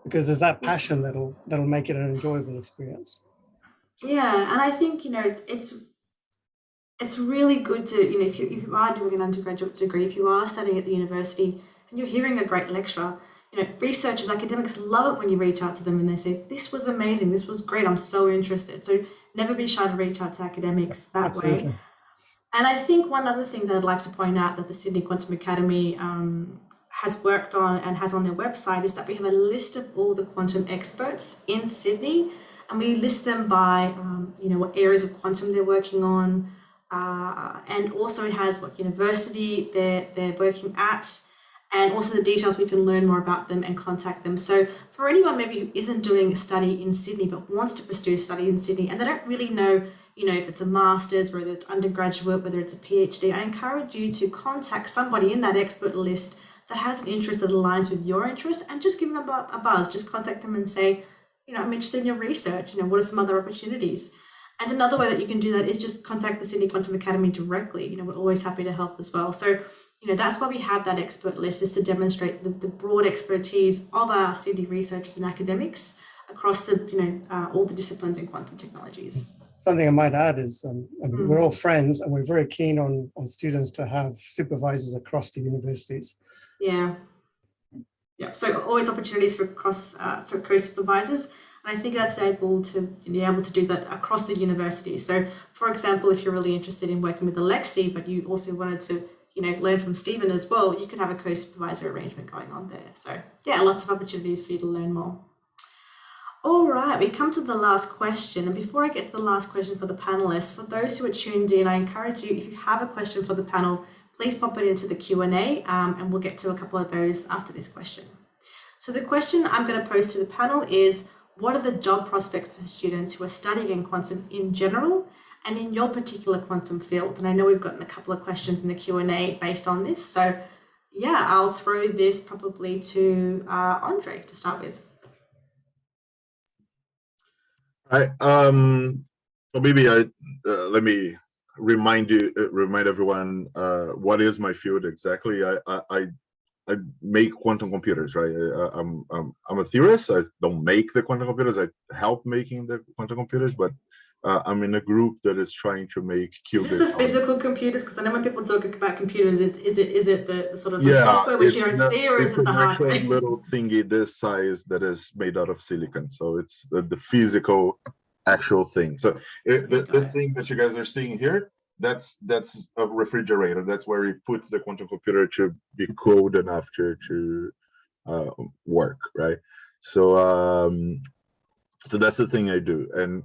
because there's that passion that'll make it an enjoyable experience. Yeah, and I think, you know, it's really good to, you know, if you are doing an undergraduate degree, if you are studying at the university and you're hearing a great lecturer, you know, researchers, academics love it when you reach out to them and they say, this was amazing, this was great, I'm so interested. So never be shy to reach out to academics that Absolutely. way. And I think one other thing that I'd like to point out that the Sydney Quantum Academy has worked on and has on their website is that we have a list of all the quantum experts in Sydney, and we list them by, you know, what areas of quantum they're working on, and also it has what university they're working at, and also the details we can learn more about them and contact them. So for anyone maybe who isn't doing a study in Sydney but wants to pursue study in Sydney and they don't really know, if it's a master's, whether it's undergraduate, whether it's a PhD, I encourage you to contact somebody in that expert list that has an interest that aligns with your interests and just give them a buzz. Just contact them and say, I'm interested in your research, what are some other opportunities? And another way that you can do that is just contact the Sydney Quantum Academy directly. We're always happy to help as well. So, that's why we have that expert list, is to demonstrate the broad expertise of our Sydney researchers and academics across all the disciplines in quantum technologies. Something I might add is, we're all friends and we're very keen on students to have supervisors across the universities. Yeah. So always opportunities for co-supervisors. And I think that's able to be able to do that across the university. So, for example, if you're really interested in working with Alexi, but you also wanted to, learn from Stephen as well, you could have a co-supervisor arrangement going on there. So, yeah, lots of opportunities for you to learn more. All right, we come to the last question. And before I get to the last question for the panelists, for those who are tuned in, I encourage you, if you have a question for the panel, please pop it into the Q&A and we'll get to a couple of those after this question. So the question I'm going to pose to the panel is, what are the job prospects for students who are studying in quantum in general and in your particular quantum field? And I know we've gotten a couple of questions in the Q&A based on this. So yeah, I'll throw this probably to Andre to start with. Maybe let me remind everyone what is my field exactly. I make quantum computers, right? I'm a theorist. I don't make the quantum computers. I help making the quantum computers, but I'm in a group that is trying to make qubits. Is this the physical computers? Because I know when people talk about computers, is it the sort of the software which you don't see, or is it the hardware? It's an actual little thingy this size that is made out of silicon. So it's the physical actual thing. So this thing that you guys are seeing here, that's a refrigerator. That's where we put the quantum computer to be cold enough to work, right? So so that's the thing I do. And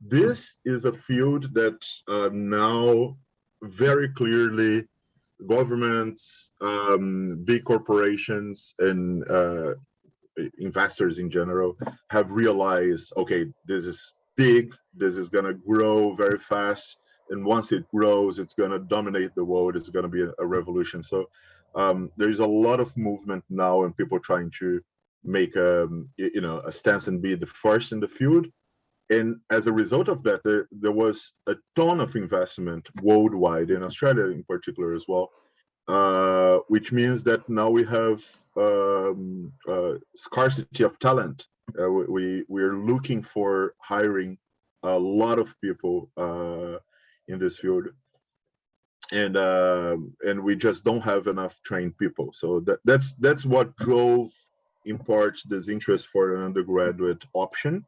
this is a field that now very clearly governments, big corporations, and investors in general have realized, okay, this is big, this is going to grow very fast, and once it grows, it's going to dominate the world. It's going to be a revolution. So there's a lot of movement now, and people trying to make a stance and be the first in the field. And as a result of that, there was a ton of investment worldwide, in Australia in particular as well, which means that now we have scarcity of talent. We're looking for hiring a lot of people in this field, and we just don't have enough trained people. So that's what drove, in part, this interest for an undergraduate option.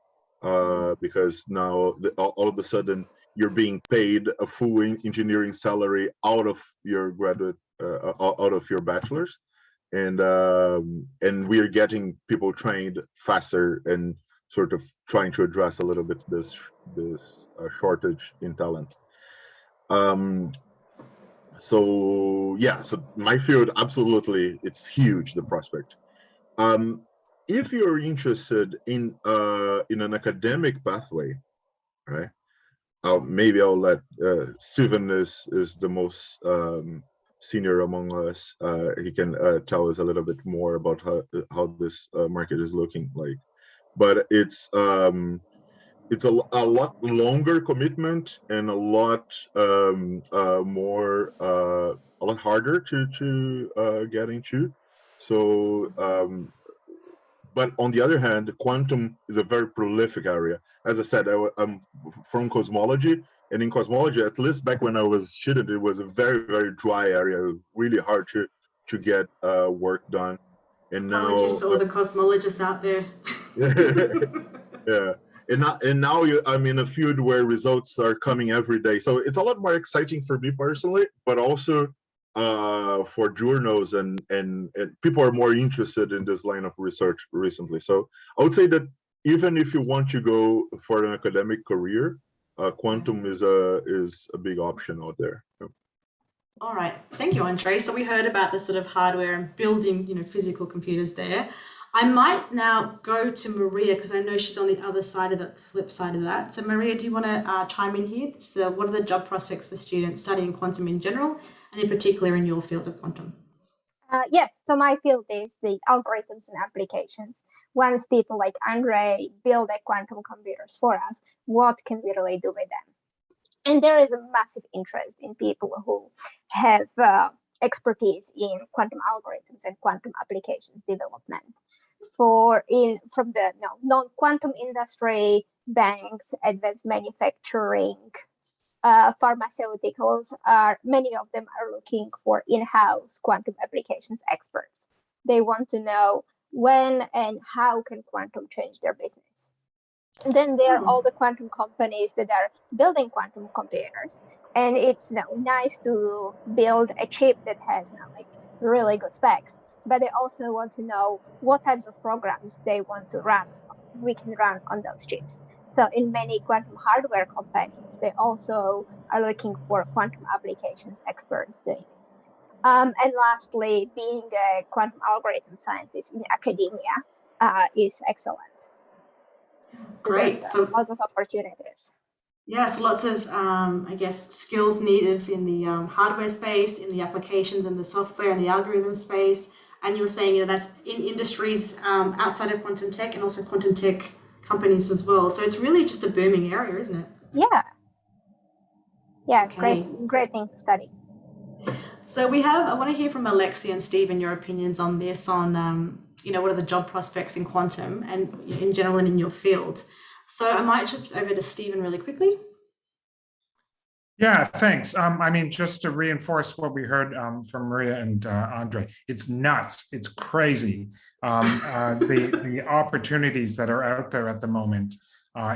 Because now all of a sudden you're being paid a full engineering salary out of your graduate, out of your bachelor's, and we are getting people trained faster and sort of trying to address a little bit this shortage in talent. So yeah, so my field, absolutely, it's huge, the prospect. If you're interested in an academic pathway, right? Maybe I'll let Steven is the most senior among us. He can tell us a little bit more about how this market is looking like. But it's a lot longer commitment and a lot more a lot harder to get into. So. But on the other hand, quantum is a very prolific area. As I said, I'm from cosmology, and in cosmology, at least back when I was a student, it was a very, very dry area, really hard to get work done. And now, apologies to all the cosmologists out there. Yeah, and now I'm in a field where results are coming every day, so it's a lot more exciting for me personally, but also for journals and people are more interested in this line of research recently. So I would say that even if you want to go for an academic career, quantum is a big option out there. All right, thank you, Andre. So we heard about the sort of hardware and building, physical computers there. I might now go to Maria because I know she's on the other side of the flip side of that. So Maria, do you want to chime in here? So what are the job prospects for students studying quantum in general, and in particular in your field of quantum? Yes, so my field is the algorithms and applications. Once people like Andre build the quantum computers for us, what can we really do with them? And there is a massive interest in people who have expertise in quantum algorithms and quantum applications development. From the non-quantum industry, banks, advanced manufacturing, pharmaceuticals, many of them are looking for in-house quantum applications experts. They want to know when and how can quantum change their business. And then there are all the quantum companies that are building quantum computers. And it's nice to build a chip that has really good specs, but they also want to know what types of programs they want to run. We can run on those chips. So in many quantum hardware companies, they also are looking for quantum applications experts doing it. And lastly, being a quantum algorithm scientist in academia is excellent. Great. So lots of opportunities. Yes, lots of, I guess, skills needed in the hardware space, in the applications and the software and the algorithm space. And you were saying, that's in industries outside of quantum tech and also quantum tech companies as well. So it's really just a booming area, isn't it? Yeah. Yeah, Okay. Great thing to study. So I want to hear from Alexia and Stephen, your opinions on this, on, what are the job prospects in quantum and in general and in your field. So I might shift over to Stephen really quickly. Yeah, thanks. Just to reinforce what we heard from Maria and Andre, it's nuts. It's crazy. The opportunities that are out there at the moment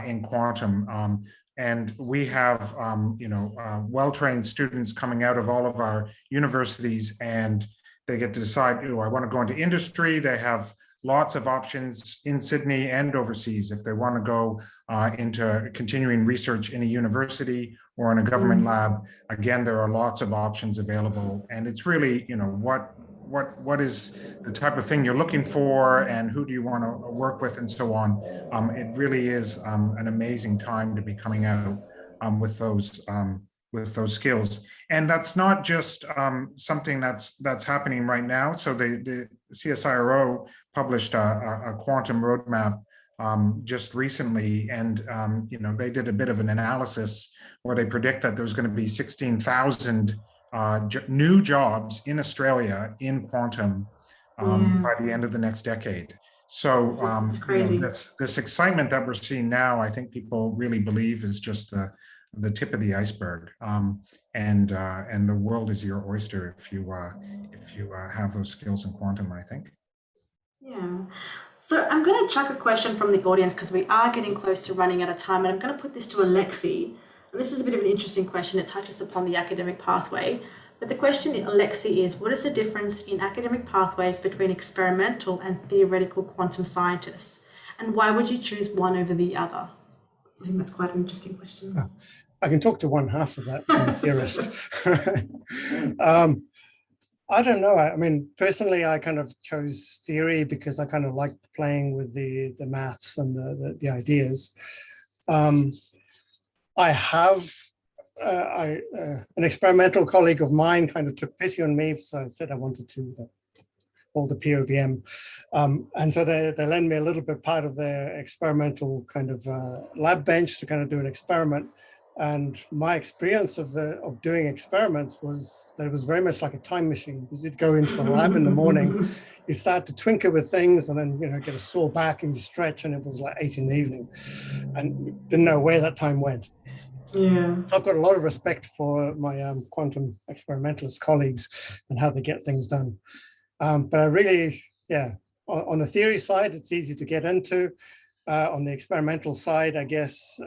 in quantum. And we have, well-trained students coming out of all of our universities, and they get to decide, I want to go into industry. They have lots of options in Sydney and overseas if they want to go into continuing research in a university or in a government lab. Again, there are lots of options available, and it's really, what is the type of thing you're looking for, and who do you want to work with, and so on. It really is an amazing time to be coming out with those skills. And that's not just something that's happening right now. So the CSIRO published a quantum roadmap just recently, and they did a bit of an analysis where they predict that there's going to be 16,000 new jobs in Australia in quantum by the end of the next decade. So this is crazy. This excitement that we're seeing now, I think people really believe is just the tip of the iceberg, and the world is your oyster if you have those skills in quantum, I think. Yeah. So I'm going to chuck a question from the audience because we are getting close to running out of time, and I'm going to put this to Alexi. And this is a bit of an interesting question. It touches upon the academic pathway. But the question, Alexi, is what is the difference in academic pathways between experimental and theoretical quantum scientists? And why would you choose one over the other? I think that's quite an interesting question. I can talk to one half of that, I'm a theorist. I don't know. Personally, I kind of chose theory because I kind of liked playing with the maths and the ideas. I have an experimental colleague of mine kind of took pity on me, so I said I wanted to hold the POVM. And so they lend me a little bit part of their experimental kind of lab bench to kind of do an experiment. And my experience of doing experiments was that it was very much like a time machine, because you'd go into the lab in the morning, you start to twinkle with things, and then get a sore back and you stretch, and it was like 8 in the evening, and didn't know where that time went. Yeah. So I've got a lot of respect for my quantum experimentalist colleagues and how they get things done. But I really, on the theory side, it's easy to get into. On the experimental side, I guess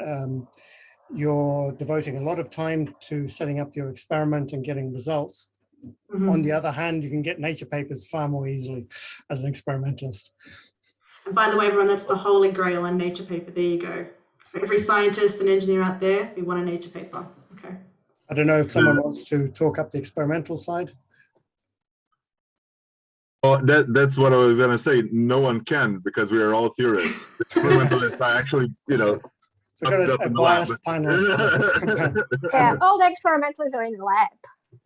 you're devoting a lot of time to setting up your experiment and getting results. On the other hand, you can get nature papers far more easily as an experimentalist. And by the way, everyone, that's the holy grail, a nature paper. There you go. For every scientist and engineer out there, we want a nature paper. Okay. I don't know if someone wants to talk up the experimental side. Well, that's what I was gonna say. No one can, because we are all theorists. Experimentalists are actually, So we've up got a in the lab. biased panelist. Yeah, all the experimentals are in the lab.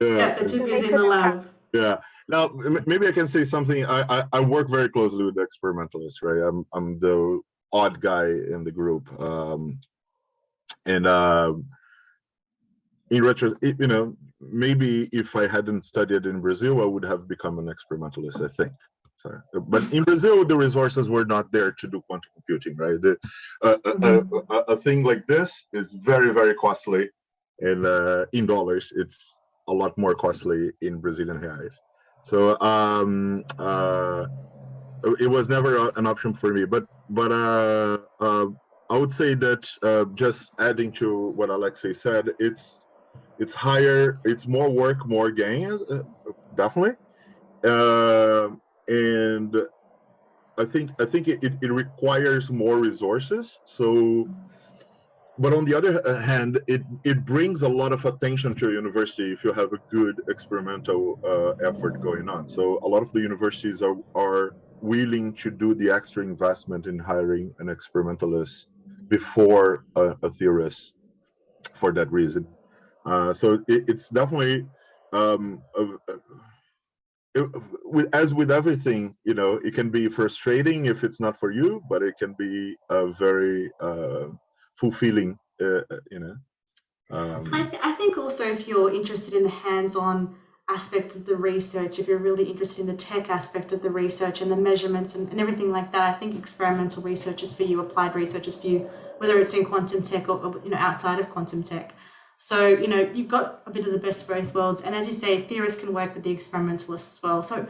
Yeah, they're too busy in the lab. Yeah. Now, maybe I can say something. I work very closely with the experimentalists, right? I'm the odd guy in the group, and in retro, maybe if I hadn't studied in Brazil, I would have become an experimentalist, I think. Sorry. But in Brazil, the resources were not there to do quantum computing, right? A thing like this is very, very costly, and in dollars, it's a lot more costly in Brazilian reais. So it was never an option for me. But I would say that just adding to what Alexei said, it's higher, it's more work, more gain, definitely. And I think it requires more resources. So, but on the other hand, it brings a lot of attention to a university if you have a good experimental effort going on. So a lot of the universities are willing to do the extra investment in hiring an experimentalist before a theorist for that reason. So it's definitely, as with everything, it can be frustrating if it's not for you, but it can be very fulfilling, I think also if you're interested in the hands-on aspect of the research, if you're really interested in the tech aspect of the research and the measurements and everything like that, I think experimental research is for you, applied research is for you, whether it's in quantum tech or outside of quantum tech. So, you've got a bit of the best of both worlds. And as you say, theorists can work with the experimentalists as well. So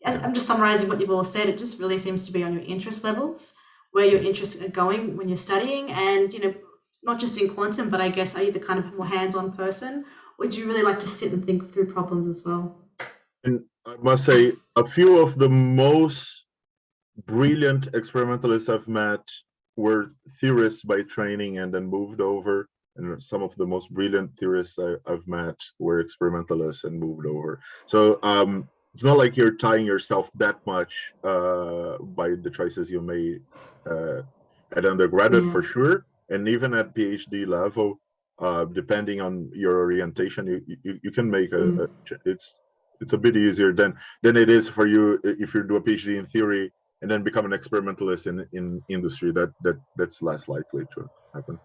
I'm just summarizing what you've all said. It just really seems to be on your interest levels, where your interests are going when you're studying, and, not just in quantum, but I guess, are you the kind of more hands-on person, or do you really like to sit and think through problems as well? And I must say, a few of the most brilliant experimentalists I've met were theorists by training and then moved over. And some of the most brilliant theorists I've met were experimentalists and moved over. So it's not like you're tying yourself that much by the choices you made at undergraduate, for sure. And even at PhD level, depending on your orientation, you can make it's a bit easier than it is for you if you do a PhD in theory and then become an experimentalist in industry. That's less likely to happen.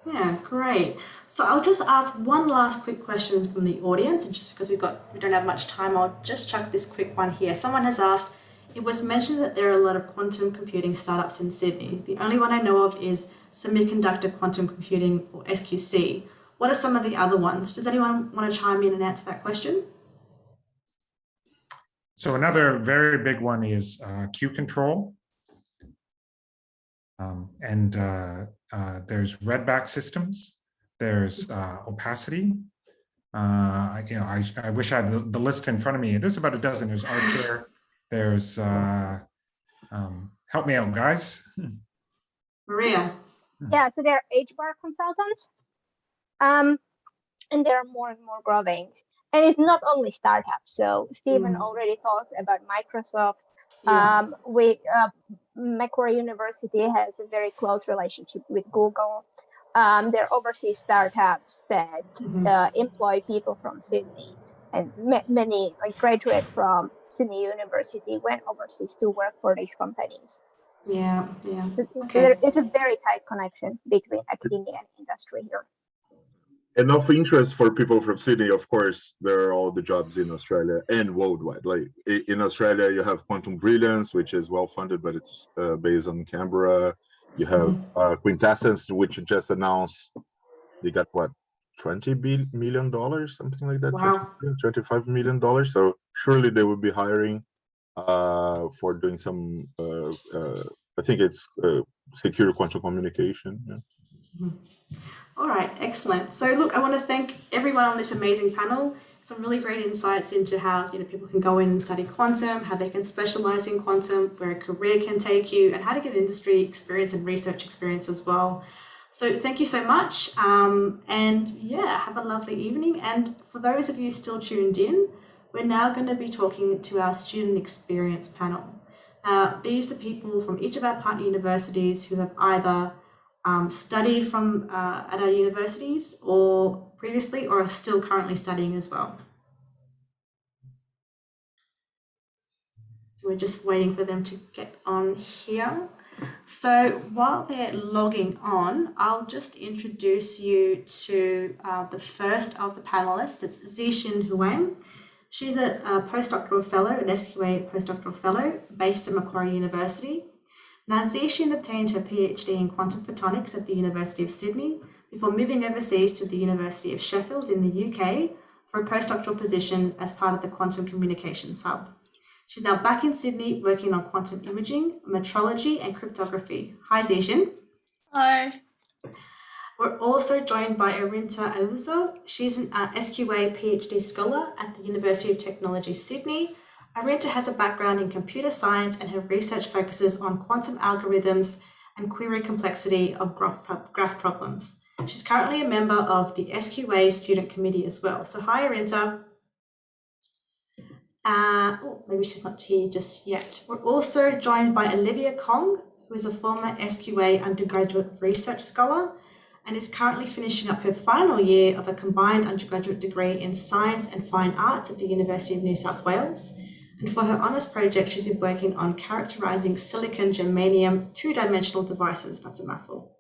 Yeah, great. So I'll just ask one last quick question from the audience, and just because we don't have much time, I'll just chuck this quick one here. Someone has asked, it was mentioned that there are a lot of quantum computing startups in Sydney. The only one I know of is Semiconductor Quantum Computing, or SQC. What are some of the other ones? Does anyone want to chime in and answer that question? So another very big one is Q control. There's redback systems. There's opacity. I wish I had the list in front of me. There's about a dozen. There's Archer. There's help me out, guys. Maria. Yeah, so they're HBAR consultants, and they're more and more growing. And it's not only startups. So Stephen already talked about Microsoft. Macquarie University has a very close relationship with Google. They're overseas startups that employ people from Sydney, and many graduates from Sydney University went overseas to work for these companies. Yeah. So it's a very tight connection between academia and industry here. And of interest for people from Sydney, of course, there are all the jobs in Australia and worldwide. Like in Australia, you have Quantum Brilliance, which is well funded, but it's based on Canberra. You have Quintessence, which just announced they got what, $20 million, something like that. Wow. $25 million. So surely they would be hiring for doing some. I think it's secure quantum communication. Yeah. All right, excellent. So look, I want to thank everyone on this amazing panel. Some really great insights into how people can go in and study quantum, how they can specialize in quantum, where a career can take you, and how to get industry experience and research experience as well. So thank you so much. And yeah, have a lovely evening. And for those of you still tuned in, we're now going to be talking to our student experience panel. These are people from each of our partner universities who have either studied from at our universities or previously, or are still currently studying as well. So we're just waiting for them to get on here. So while they're logging on, I'll just introduce you to the first of the panelists. That's Zixin Huang. She's a postdoctoral fellow, an SQA postdoctoral fellow based at Macquarie University. Now, Zixin obtained her PhD in quantum photonics at the University of Sydney before moving overseas to the University of Sheffield in the UK for a postdoctoral position as part of the Quantum Communications Hub. She's now back in Sydney working on quantum imaging, metrology, and cryptography. Hi, Zixin. Hello. We're also joined by Arinta Auzo. She's an SQA PhD scholar at the University of Technology, Sydney. Arinta has a background in computer science and her research focuses on quantum algorithms and query complexity of graph problems. She's currently a member of the SQA student committee as well. So hi, Arinta. Maybe she's not here just yet. We're also joined by Olivia Kong, who is a former SQA undergraduate research scholar and is currently finishing up her final year of a combined undergraduate degree in science and fine arts at the University of New South Wales. And for her honours project, she's been working on characterising silicon germanium two-dimensional devices. That's a mouthful.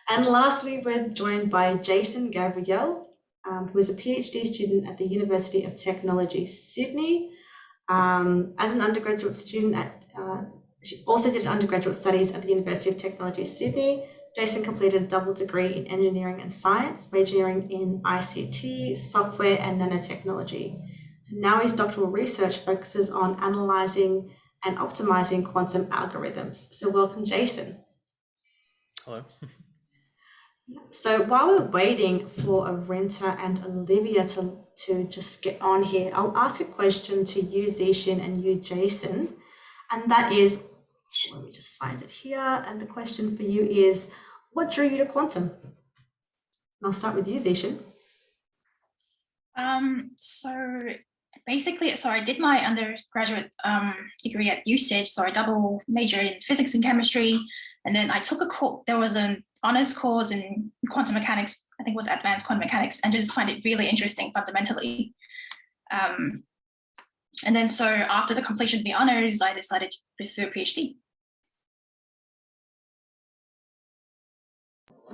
And lastly, we're joined by Jason Gabriel, who is a PhD student at the University of Technology, Sydney. As an undergraduate student, she also did undergraduate studies at the University of Technology, Sydney. Jason completed a double degree in engineering and science, majoring in ICT, software, and nanotechnology. And now his doctoral research focuses on analysing and optimising quantum algorithms. So welcome, Jason. Hello. So while we're waiting for Arinta and Olivia to just get on here, I'll ask a question to you, Zixin, and you, Jason. And that is, let me just find it here. And the question for you is, what drew you to quantum? And I'll start with you, Zixin. So basically, I did my undergraduate degree at USyd, so I double majored in physics and chemistry. And then I took a course, there was an honors course in quantum mechanics, I think it was advanced quantum mechanics, and just find it really interesting fundamentally. And then so after the completion of the honors, I decided to pursue a PhD.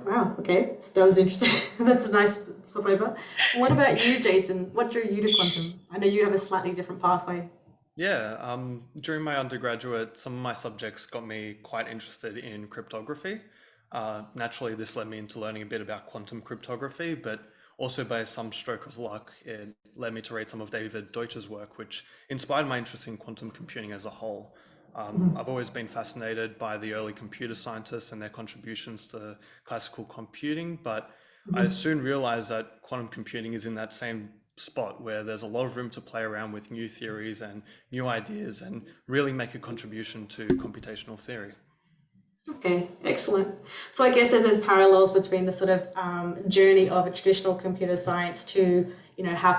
Wow, okay, so that was interesting. That's a nice flip over. What about you, Jason? What drew you to quantum? I know you have a slightly different pathway. Yeah, during my undergraduate, some of my subjects got me quite interested in cryptography. Naturally, this led me into learning a bit about quantum cryptography, but also by some stroke of luck, it led me to read some of David Deutsch's work, which inspired my interest in quantum computing as a whole. I've always been fascinated by the early computer scientists and their contributions to classical computing, but I soon realized that quantum computing is in that same spot where there's a lot of room to play around with new theories and new ideas and really make a contribution to computational theory. Okay, excellent. So I guess there's those parallels between the sort of journey of a traditional computer science to, how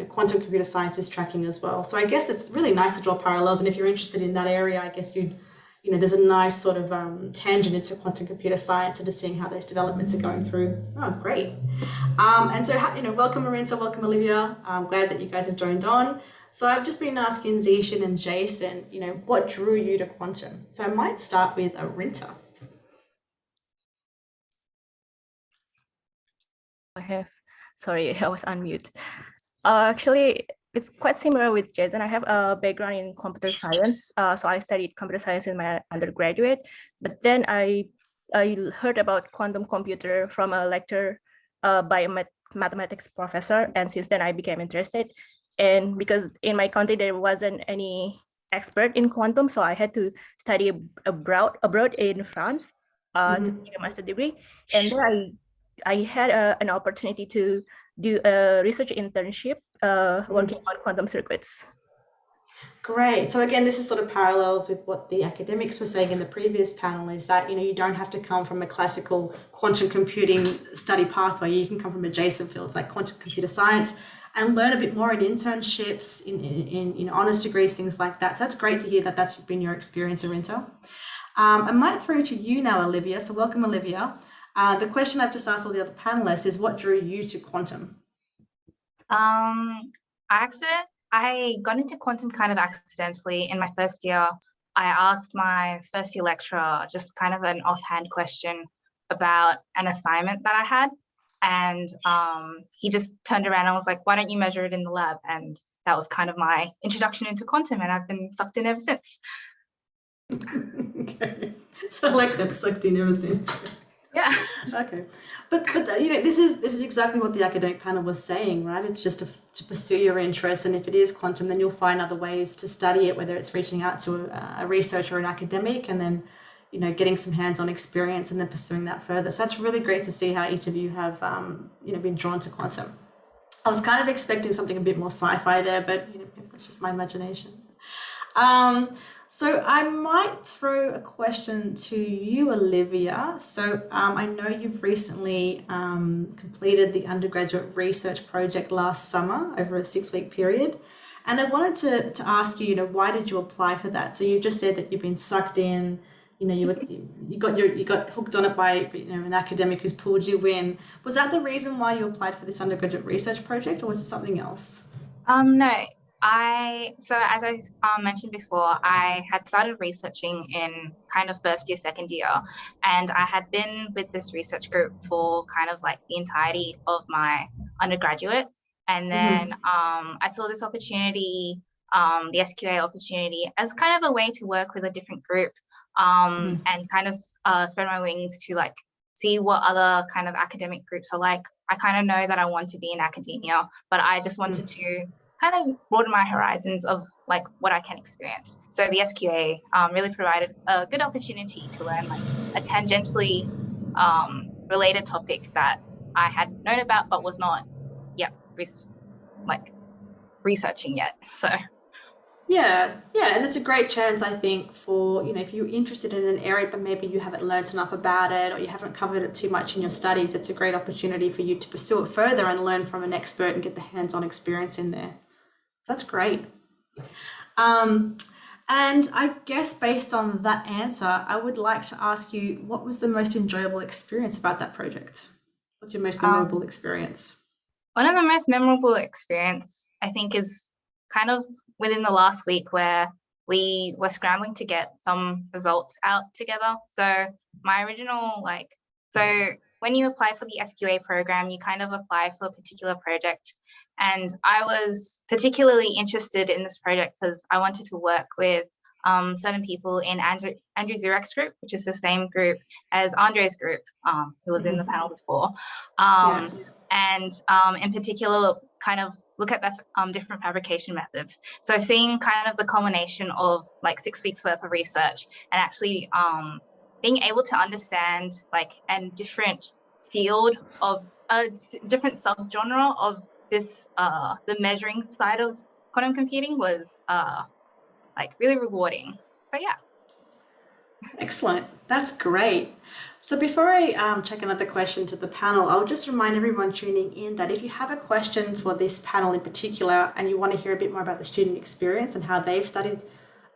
quantum computer science is tracking as well. So I guess it's really nice to draw parallels. And if you're interested in that area, I guess there's a nice sort of tangent into quantum computer science and just seeing how those developments are going through. Oh, great. And so, welcome Arinta, welcome Olivia. I'm glad that you guys have joined on. So I've just been asking Zixin and Jason, what drew you to quantum? So I might start with Arinta. Sorry, I was on mute. Actually, it's quite similar with Jason. I have a background in computer science. So I studied computer science in my undergraduate, but then I heard about quantum computer from a lecture by a mathematics professor. And since then I became interested. And because in my country, there wasn't any expert in quantum, so I had to study abroad in France to get a master's degree. And then I had an opportunity to do a research internship working on quantum circuits. Great. So again, this is sort of parallels with what the academics were saying in the previous panel, is that, you know, you don't have to come from a classical quantum computing study pathway. You can come from adjacent fields like quantum computer science and learn a bit more in internships, in honours degrees, things like that. So that's great to hear that that's been your experience, Arinta. I might throw to you now, Olivia. So welcome, Olivia. The question I've just asked all the other panelists is, what drew you to quantum? I got into quantum kind of accidentally in my first year. I asked my first year lecturer just kind of an offhand question about an assignment that I had. And he just turned around and was like, why don't you measure it in the lab? And that was kind of my introduction into quantum, and I've been sucked in ever since. Okay. So like that's sucked in ever since. Yeah. Okay, but you know, this is exactly what the academic panel was saying, right? It's just to pursue your interest, and if it is quantum, then you'll find other ways to study it, whether it's reaching out to a researcher or an academic, and then, you know, getting some hands-on experience and then pursuing that further. So that's really great to see how each of you have you know, been drawn to quantum. I was kind of expecting something a bit more sci-fi there, but you know, that's just my imagination. So I might throw a question to you, Olivia. So I know you've recently completed the undergraduate research project last summer over a 6-week period. And I wanted to ask you, you know, why did you apply for that? So you just said that you've been sucked in, you know, you got hooked on it by, you know, an academic who's pulled you in. Was that the reason why you applied for this undergraduate research project, or was it something else? No. So as I mentioned before, I had started researching in kind of first year, second year, and I had been with this research group for kind of like the entirety of my undergraduate. And then I saw this opportunity, the SQA opportunity, as kind of a way to work with a different group and kind of spread my wings to like see what other kind of academic groups are like. I kind of know that I want to be in academia, but I just wanted to kind of broaden my horizons of like what I can experience. So the SQA really provided a good opportunity to learn like a tangentially related topic that I had known about but was not yet researching yet. So Yeah, and it's a great chance, I think, for, you know, if you're interested in an area but maybe you haven't learned enough about it or you haven't covered it too much in your studies, it's a great opportunity for you to pursue it further and learn from an expert and get the hands-on experience in there. So that's great. And I guess based on that answer, I would like to ask you, what was the most enjoyable experience about that project? What's your most memorable experience? One of the most memorable experience, I think, is kind of within the last week, where we were scrambling to get some results out together. So my original, so when you apply for the SQA program, you kind of apply for a particular project. And I was particularly interested in this project because I wanted to work with certain people in Andrew Zurek's group, which is the same group as Andre's group, who was in the panel before. And in particular, kind of look at the different fabrication methods. So seeing kind of the culmination of like 6 weeks worth of research and actually being able to understand like a different field of a different subgenre of this, the measuring side of quantum computing was like really rewarding. So yeah. Excellent. That's great. So before I check another question to the panel, I'll just remind everyone tuning in that if you have a question for this panel in particular and you want to hear a bit more about the student experience and how they've studied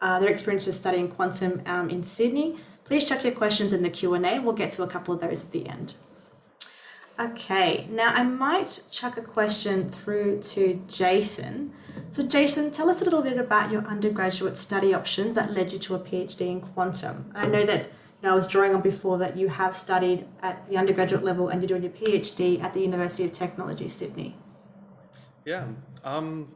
their experiences studying quantum in Sydney, please check your questions in the Q&A. We'll get to a couple of those at the end. Okay, now I might chuck a question through to Jason. So Jason, tell us a little bit about your undergraduate study options that led you to a PhD in quantum. I know that, you know, I was drawing on before that you have studied at the undergraduate level and you're doing your PhD at the University of Technology, Sydney. Yeah,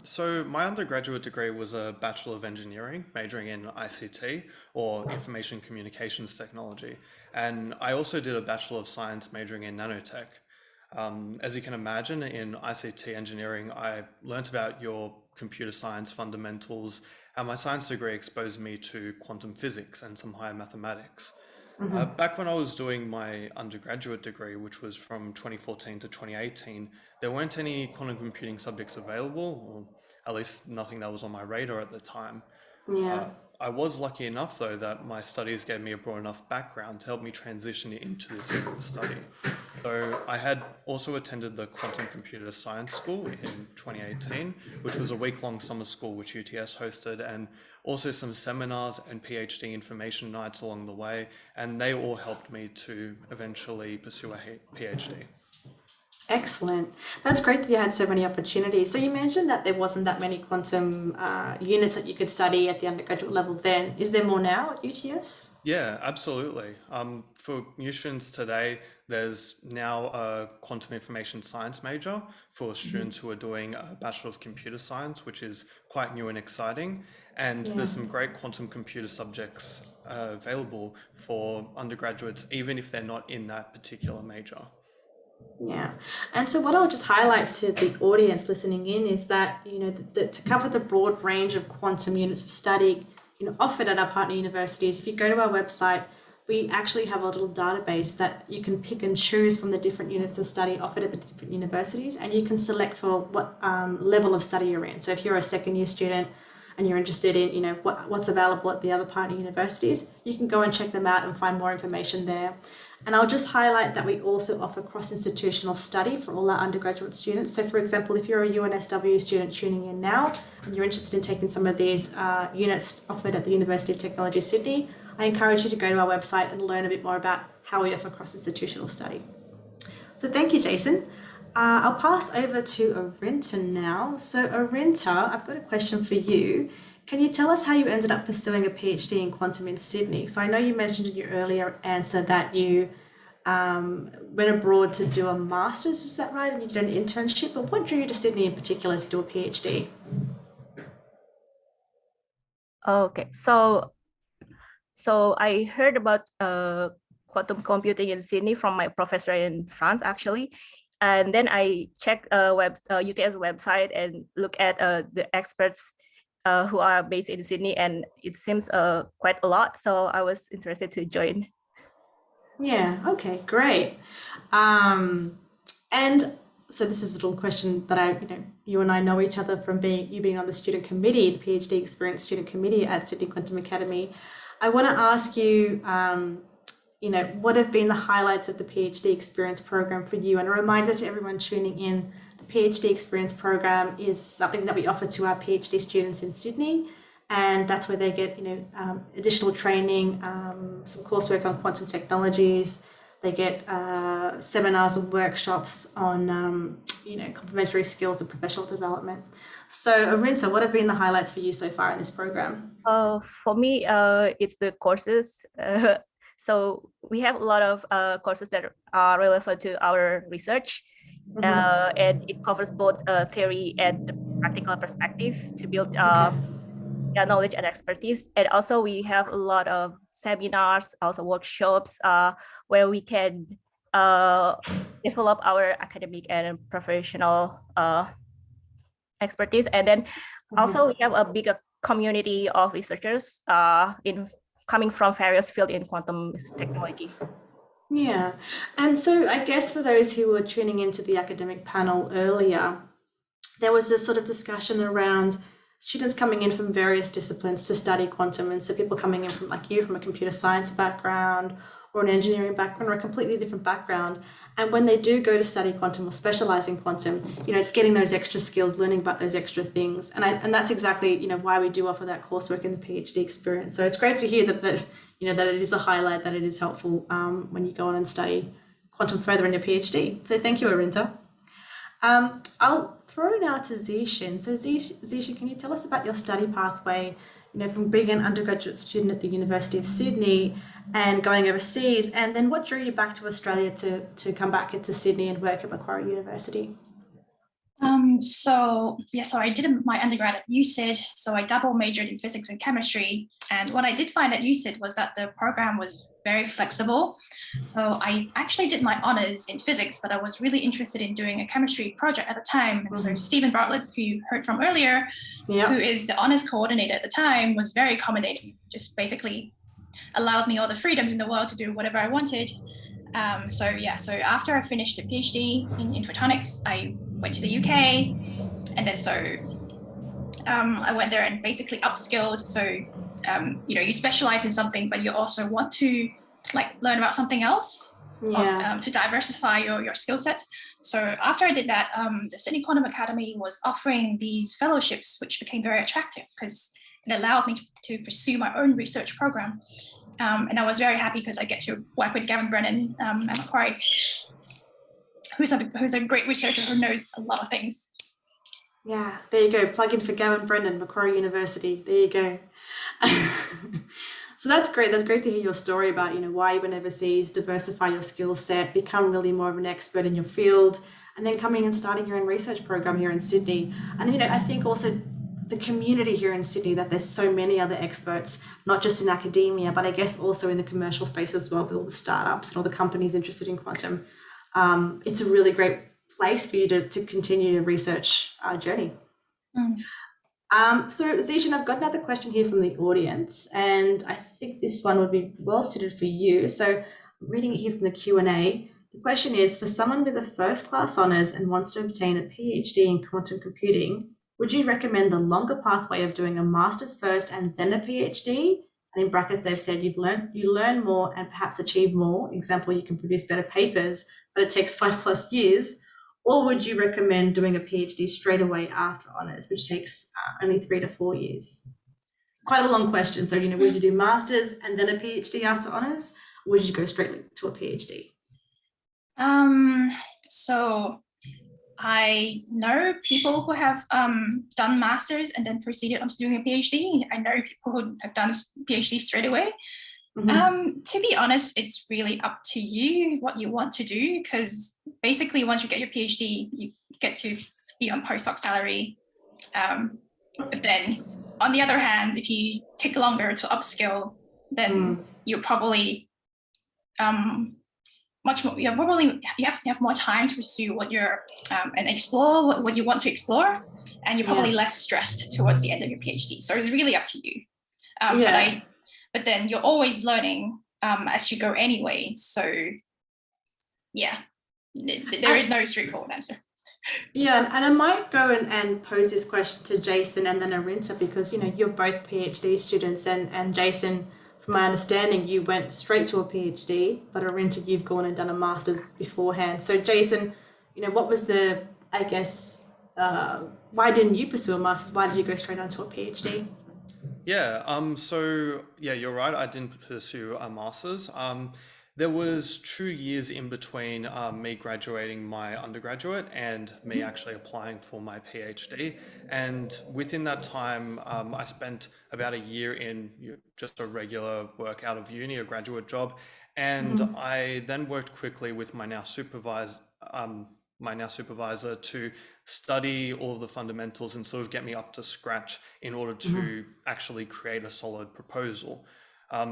so my undergraduate degree was a Bachelor of Engineering, majoring in ICT, or Information Communications Technology. And I also did a Bachelor of Science majoring in nanotech. As you can imagine, in ICT engineering, I learnt about your computer science fundamentals, and my science degree exposed me to quantum physics and some higher mathematics. Back when I was doing my undergraduate degree, which was from 2014 to 2018, there weren't any quantum computing subjects available, or at least nothing that was on my radar at the time. Yeah. I was lucky enough, though, that my studies gave me a broad enough background to help me transition into this area of study. So I had also attended the Quantum Computer Science School in 2018, which was a week-long summer school which UTS hosted, and also some seminars and PhD information nights along the way, and they all helped me to eventually pursue a PhD. Excellent. That's great that you had so many opportunities. So you mentioned that there wasn't that many quantum units that you could study at the undergraduate level then. Is there more now at UTS? Yeah, absolutely. For new students today, there's now a quantum information science major for students who are doing a Bachelor of Computer Science, which is quite new and exciting. And there's some great quantum computer subjects available for undergraduates, even if they're not in that particular major. Yeah. And so what I'll just highlight to the audience listening in is that, to cover the broad range of quantum units of study, offered at our partner universities, if you go to our website, we actually have a little database that you can pick and choose from the different units of study offered at the different universities, and you can select for what level of study you're in. So if you're a second year student and you're interested in, what's available at the other partner universities, you can go and check them out and find more information there. And I'll just highlight that we also offer cross-institutional study for all our undergraduate students. So for example, if you're a UNSW student tuning in now and you're interested in taking some of these units offered at the University of Technology Sydney, I encourage you to go to our website and learn a bit more about how we offer cross-institutional study. So thank you, Jason. I'll pass over to Arinta now. So Arinta, I've got a question for you. Can you tell us how you ended up pursuing a PhD in quantum in Sydney? So I know you mentioned in your earlier answer that you went abroad to do a master's, is that right? And you did an internship, but what drew you to Sydney in particular to do a PhD? Okay, so I heard about quantum computing in Sydney from my professor in France, actually. And then I checked UTS website and look at the experts who are based in Sydney, and it seems quite a lot. So I was interested to join. Yeah, okay, great. And so this is a little question that you and I know each other from you being on the student committee, the PhD Experience Student Committee at Sydney Quantum Academy. I want to ask you, what have been the highlights of the PhD Experience program for you? And a reminder to everyone tuning in, the PhD Experience program is something that we offer to our PhD students in Sydney. And that's where they get, additional training, some coursework on quantum technologies. They get seminars and workshops on, complementary skills and professional development. So Arinta, what have been the highlights for you so far in this program? For me, it's the courses. So we have a lot of courses that are relevant to our research, and it covers both theory and the practical perspective to build knowledge and expertise. And also we have a lot of seminars, also workshops, where we can develop our academic and professional expertise. And then also we have a bigger community of researchers coming from various fields in quantum technology. Yeah, and so I guess for those who were tuning into the academic panel earlier, there was this sort of discussion around students coming in from various disciplines to study quantum. And so people coming in from, like you, from a computer science background or an engineering background or a completely different background. And when they do go to study quantum or specialize in quantum, it's getting those extra skills, learning about those extra things. And that's exactly, why we do offer that coursework in the PhD experience. So it's great to hear that that it is a highlight, that it is helpful when you go on and study quantum further in your PhD. So thank you, Arinta. I'll throw now to Zishan. So Zishan, can you tell us about your study pathway, from being an undergraduate student at the University of Sydney and going overseas, and then what drew you back to Australia to come back into Sydney and work at Macquarie University? So I did my undergrad at USyd, so I double majored in physics and chemistry. And what I did find at USyd was that the program was very flexible. So I actually did my honors in physics, but I was really interested in doing a chemistry project at the time. And so Stephen Bartlett, who you heard from earlier, who is the honors coordinator at the time, was very accommodating, just basically allowed me all the freedoms in the world to do whatever I wanted. So after I finished a PhD in photonics, I went to the UK, and then so I went there and basically upskilled. So, you specialize in something, but you also want to learn about something else to diversify your skill set. So after I did that, the Sydney Quantum Academy was offering these fellowships, which became very attractive because it allowed me to pursue my own research program. And I was very happy because I get to work with Gavin Brennan at Macquarie, who's a great researcher who knows a lot of things. Yeah, there you go. Plug in for Gavin Brennan, Macquarie University. There you go. So that's great. That's great to hear your story about, why you went overseas, diversify your skill set, become really more of an expert in your field, and then coming and starting your own research program here in Sydney. And, I think also the community here in Sydney, that there's so many other experts, not just in academia, but I guess also in the commercial space as well, with all the startups and all the companies interested in quantum. It's a really great place for you to continue your research journey. So Zishan, I've got another question here from the audience, and I think this one would be well suited for you. So I'm reading it here from the Q&A. The question is, for someone with a first class honours and wants to obtain a PhD in quantum computing, would you recommend the longer pathway of doing a master's first and then a PhD? And in brackets, they've said you learn more and perhaps achieve more. Example, you can produce better papers, but it takes 5+ years. Or would you recommend doing a PhD straight away after honours, which takes only 3 to 4 years? It's quite a long question. So, would you do masters and then a PhD after honours? Or would you go straight to a PhD? So I know people who have done masters and then proceeded on to doing a PhD. I know people who have done PhD straight away. To be honest, it's really up to you what you want to do, because basically once you get your PhD, you get to be on postdoc salary. But then on the other hand, if you take longer to upskill, then you're probably much more. You have more time to pursue what you're and explore what you want to explore, and you're probably less stressed towards the end of your PhD. So it's really up to you. But then you're always learning as you go anyway. So yeah, there is no straightforward answer. Yeah, and I might go and pose this question to Jason and then Arinta, because you're both PhD students, and Jason, from my understanding, you went straight to a PhD, but Arinta, you've gone and done a master's beforehand. So Jason, what was why didn't you pursue a master's? Why did you go straight onto a PhD? So you're right. I didn't pursue a master's. There was 2 years in between me graduating my undergraduate and me actually applying for my PhD. And within that time, I spent about a year in just a regular work out of uni, a graduate job. And I then worked quickly with my now supervisor to study all of the fundamentals and sort of get me up to scratch in order to actually create a solid proposal.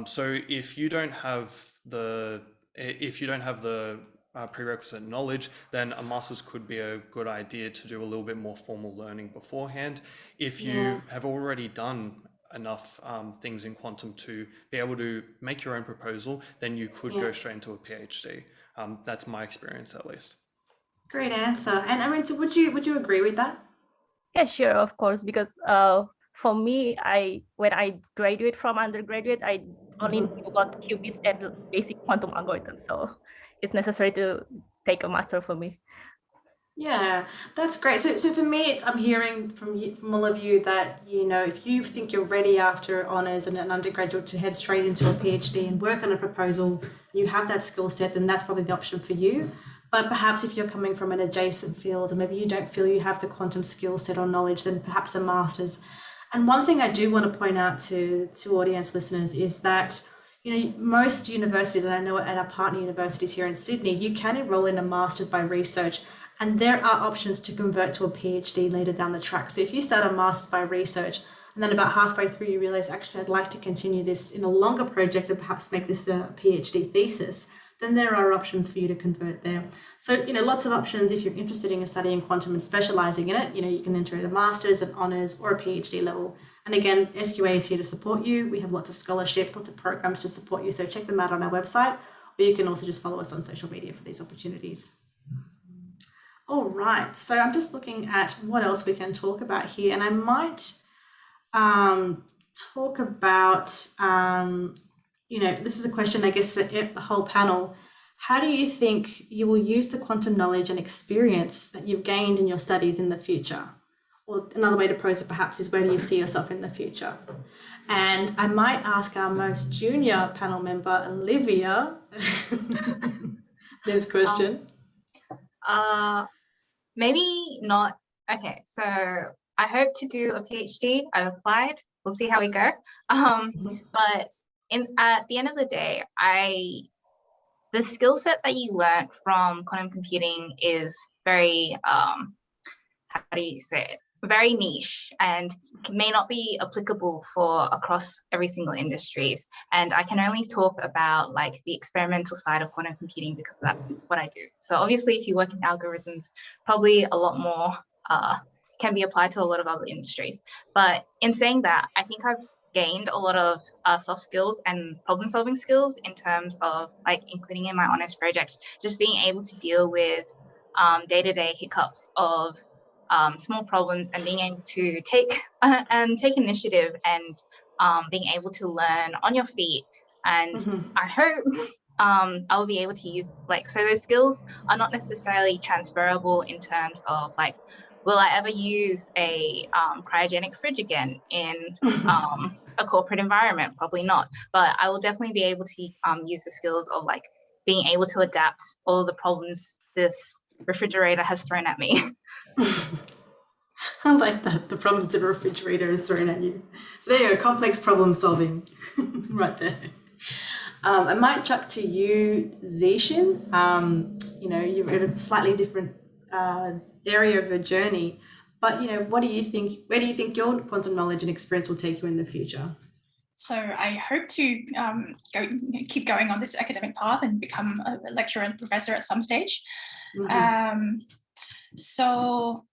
So if you don't have the prerequisite knowledge, then a master's could be a good idea to do a little bit more formal learning beforehand. If you have already done enough things in quantum to be able to make your own proposal, then you could go straight into a PhD. That's my experience, at least. Great answer. And Arinta, would you agree with that? Yeah, sure, of course, because for me, when I graduate from undergraduate, I only knew about qubits and basic quantum algorithms. So it's necessary to take a master for me. Yeah, that's great. So for me, I'm hearing from all of you that, if you think you're ready after honours and an undergraduate to head straight into a PhD and work on a proposal, you have that skill set, then that's probably the option for you. But perhaps if you're coming from an adjacent field, or maybe you don't feel you have the quantum skill set or knowledge, then perhaps a master's. And one thing I do want to point out to audience listeners is that, most universities, and I know at our partner universities here in Sydney, you can enroll in a master's by research, and there are options to convert to a PhD later down the track. So if you start a master's by research, and then about halfway through you realize, actually, I'd like to continue this in a longer project and perhaps make this a PhD thesis, then there are options for you to convert there. So, lots of options if you're interested in studying quantum and specializing in it. You can enter a master's, an honors, or a PhD level. And again, SQA is here to support you. We have lots of scholarships, lots of programs to support you. So check them out on our website, or you can also just follow us on social media for these opportunities. All right, so I'm just looking at what else we can talk about here, and I might talk about, this is a question, I guess, for the whole panel. How do you think you will use the quantum knowledge and experience that you've gained in your studies in the future? Or another way to pose it perhaps is, where do you see yourself in the future? And I might ask our most junior panel member, Olivia, this question. Maybe not. Okay, so I hope to do a PhD. I've applied. We'll see how we go. But at the end of the day, the skill set that you learn from quantum computing is very, how do you say it? Very niche, and may not be applicable for across every single industries. And I can only talk about like the experimental side of quantum computing because that's what I do. So obviously, if you work in algorithms, probably a lot more can be applied to a lot of other industries. But in saying that, I think I've gained a lot of soft skills and problem solving skills in terms of like including in my honors project, just being able to deal with day-to-day hiccups of small problems and being able to take initiative and being able to learn on your feet. And I hope I'll be able to use so those skills are not necessarily transferable in terms of like, will I ever use a cryogenic fridge again in a corporate environment? Probably not, but I will definitely be able to use the skills of like being able to adapt all of the problems this refrigerator has thrown at me. I like that, the problems the refrigerator is throwing at you. So there you go, complex problem solving right there. I might chuck to you, Zishin. You're in a slightly different area of your journey, but what do you think, where do you think your quantum knowledge and experience will take you in the future? So I hope to keep going on this academic path and become a lecturer and professor at some stage. So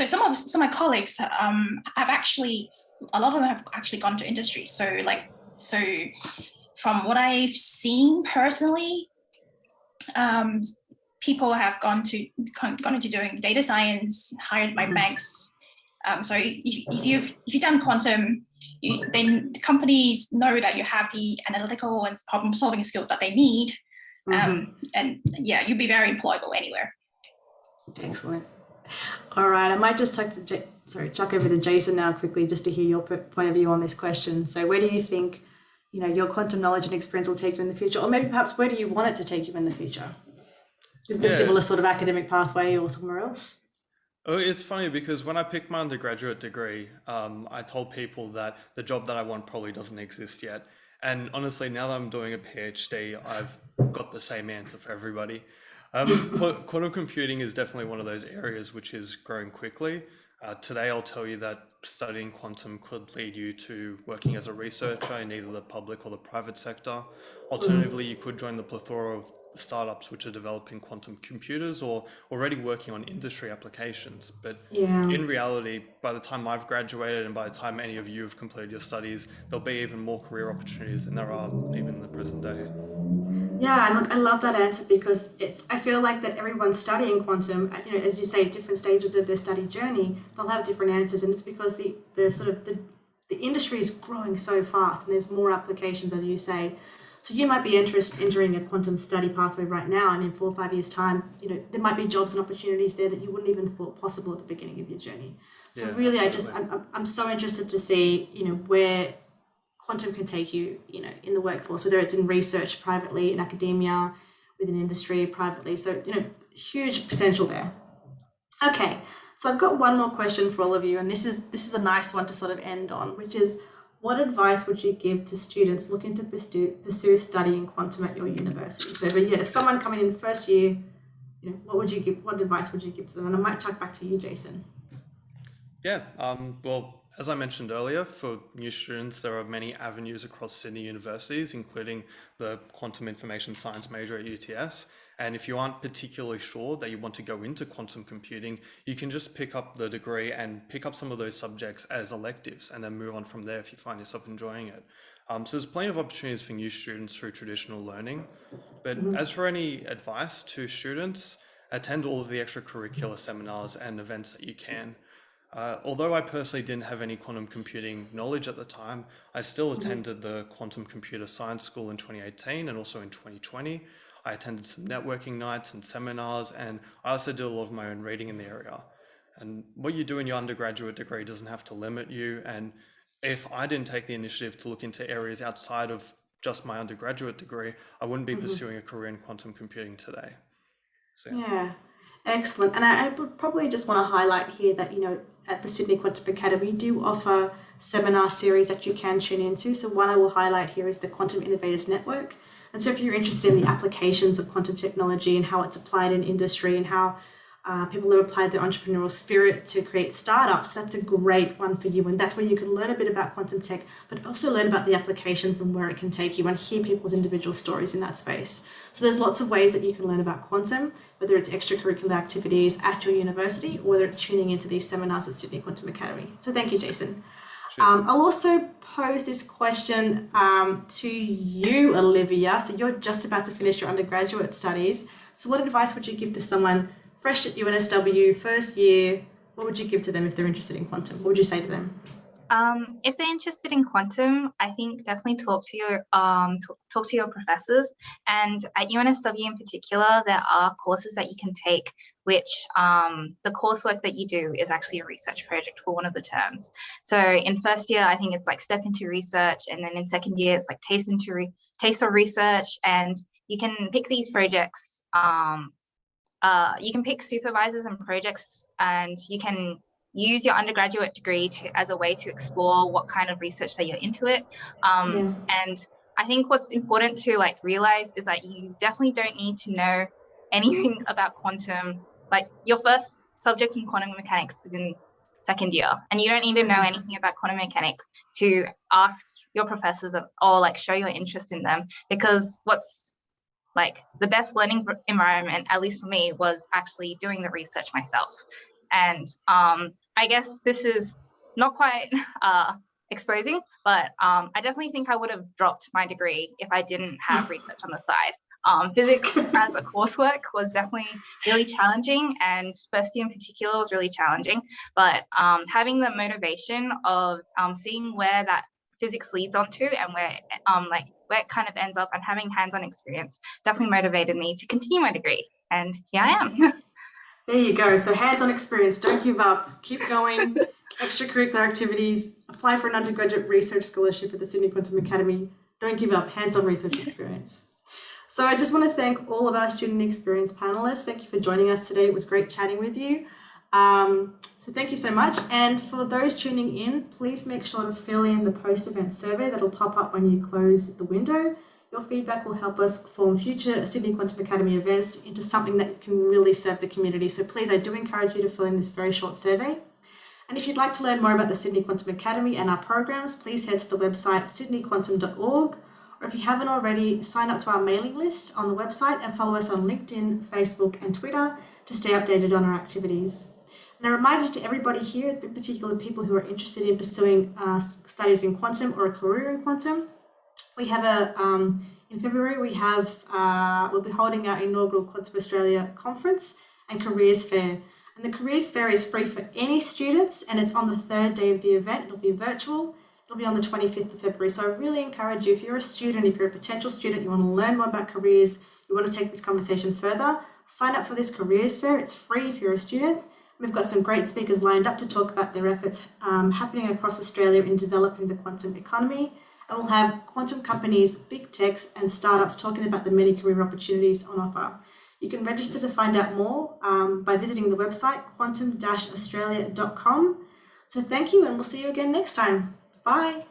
some of my colleagues have actually, a lot of them have actually gone to industry. So from what I've seen personally, people have gone into doing data science, hired by banks. So if you've done quantum, then the companies know that you have the analytical and problem solving skills that they need. And yeah, you'd be very employable anywhere. Excellent. All right, I might just chuck over to Jason now quickly, just to hear your point of view on this question. So where do you think, your quantum knowledge and experience will take you in the future, or maybe perhaps where do you want it to take you in the future? Is this a similar sort of academic pathway or somewhere else? Oh, it's funny because when I picked my undergraduate degree, I told people that the job that I want probably doesn't exist yet. And honestly, now that I'm doing a PhD, I've got the same answer for everybody. Quantum computing is definitely one of those areas which is growing quickly. Today, I'll tell you that studying quantum could lead you to working as a researcher in either the public or the private sector. Alternatively, you could join the plethora of startups which are developing quantum computers or already working on industry applications. But in reality, by the time I've graduated and by the time any of you have completed your studies, there'll be even more career opportunities than there are even in the present day. Yeah, and look, I love that answer because I feel like that everyone's studying quantum, as you say, different stages of their study journey, they'll have different answers, and it's because the industry is growing so fast and there's more applications, as you say. So you might be entering a quantum study pathway right now, and in 4 or 5 years' time, there might be jobs and opportunities there that you wouldn't even thought possible at the beginning of your journey. So really, I'm so interested to see, where quantum can take you, in the workforce, whether it's in research privately, in academia, within industry privately. So, huge potential there. Okay, so I've got one more question for all of you, and this is a nice one to sort of end on, which is, what advice would you give to students looking to pursue studying quantum at your university? So if someone coming in first year, what advice would you give to them? And I might chuck back to you, Jason. Yeah, well, as I mentioned earlier, for new students, there are many avenues across Sydney universities, including the quantum information science major at UTS. And if you aren't particularly sure that you want to go into quantum computing, you can just pick up the degree and pick up some of those subjects as electives and then move on from there if you find yourself enjoying it. So there's plenty of opportunities for new students through traditional learning. But as for any advice to students, attend all of the extracurricular seminars and events that you can. Although I personally didn't have any quantum computing knowledge at the time, I still attended the Quantum Computer Science School in 2018 and also in 2020. I attended some networking nights and seminars, and I also did a lot of my own reading in the area. And what you do in your undergraduate degree doesn't have to limit you. And if I didn't take the initiative to look into areas outside of just my undergraduate degree, I wouldn't be pursuing a career in quantum computing today. So, Yeah, excellent. And I would probably just want to highlight here that, at the Sydney Quantum Academy, we do offer seminar series that you can tune into. So one I will highlight here is the Quantum Innovators Network. And so if you're interested in the applications of quantum technology and how it's applied in industry and how people have applied their entrepreneurial spirit to create startups, that's a great one for you. And that's where you can learn a bit about quantum tech, but also learn about the applications and where it can take you and hear people's individual stories in that space. So there's lots of ways that you can learn about quantum, whether it's extracurricular activities at your university, or whether it's tuning into these seminars at Sydney Quantum Academy. So thank you, Jason. I'll also pose this question to you, Olivia. So you're just about to finish your undergraduate studies. So what advice would you give to someone fresh at UNSW, first year? What would you give to them if they're interested in quantum? What would you say to them? If they're interested in quantum, I think definitely talk to your professors. And at UNSW in particular, there are courses that you can take, which the coursework that you do is actually a research project for one of the terms. So in first year, I think it's like step into research, and then in second year, it's like taste of research, and you can pick these projects. You can pick supervisors and projects, and you can use your undergraduate degree as a way to explore what kind of research that you're into it. And I think what's important to realize is that you definitely don't need to know anything about quantum. Like, your first subject in quantum mechanics is in second year, and you don't need to know anything about quantum mechanics to ask your professors or show your interest in them, because what's the best learning environment, at least for me, was actually doing the research myself. And I guess this is not quite exposing, but I definitely think I would have dropped my degree if I didn't have research on the side. Physics as a coursework was definitely really challenging, and first year in particular was really challenging. But having the motivation of seeing where that physics leads onto and where it kind of ends up, and having hands-on experience definitely motivated me to continue my degree. And here I am. There you go. So hands-on experience, don't give up, keep going, extracurricular activities, apply for an undergraduate research scholarship at the Sydney Quantum Academy. Don't give up, hands-on research experience. So I just want to thank all of our student experience panelists. Thank you for joining us today. It was great chatting with you. So thank you so much. And for those tuning in, please make sure to fill in the post-event survey that'll pop up when you close the window. Your feedback will help us form future Sydney Quantum Academy events into something that can really serve the community. So please, I do encourage you to fill in this very short survey. And if you'd like to learn more about the Sydney Quantum Academy and our programs, please head to the website sydneyquantum.org. Or if you haven't already, sign up to our mailing list on the website and follow us on LinkedIn, Facebook, and Twitter to stay updated on our activities. And a reminder to everybody here, in particular people who are interested in pursuing studies in quantum or a career in quantum, we have in February, we'll be holding our inaugural Quantum Australia conference and careers fair. And the careers fair is free for any students, and it's on the third day of the event. It'll be virtual. It'll be on the 25th of February. So I really encourage you, if you're a student, if you're a potential student, you want to learn more about careers, you want to take this conversation further, sign up for this careers fair. It's free if you're a student. We've got some great speakers lined up to talk about their efforts happening across Australia in developing the quantum economy. And we'll have quantum companies, big techs, and startups talking about the many career opportunities on offer. You can register to find out more by visiting the website quantum-australia.com. So thank you, and we'll see you again next time. Bye.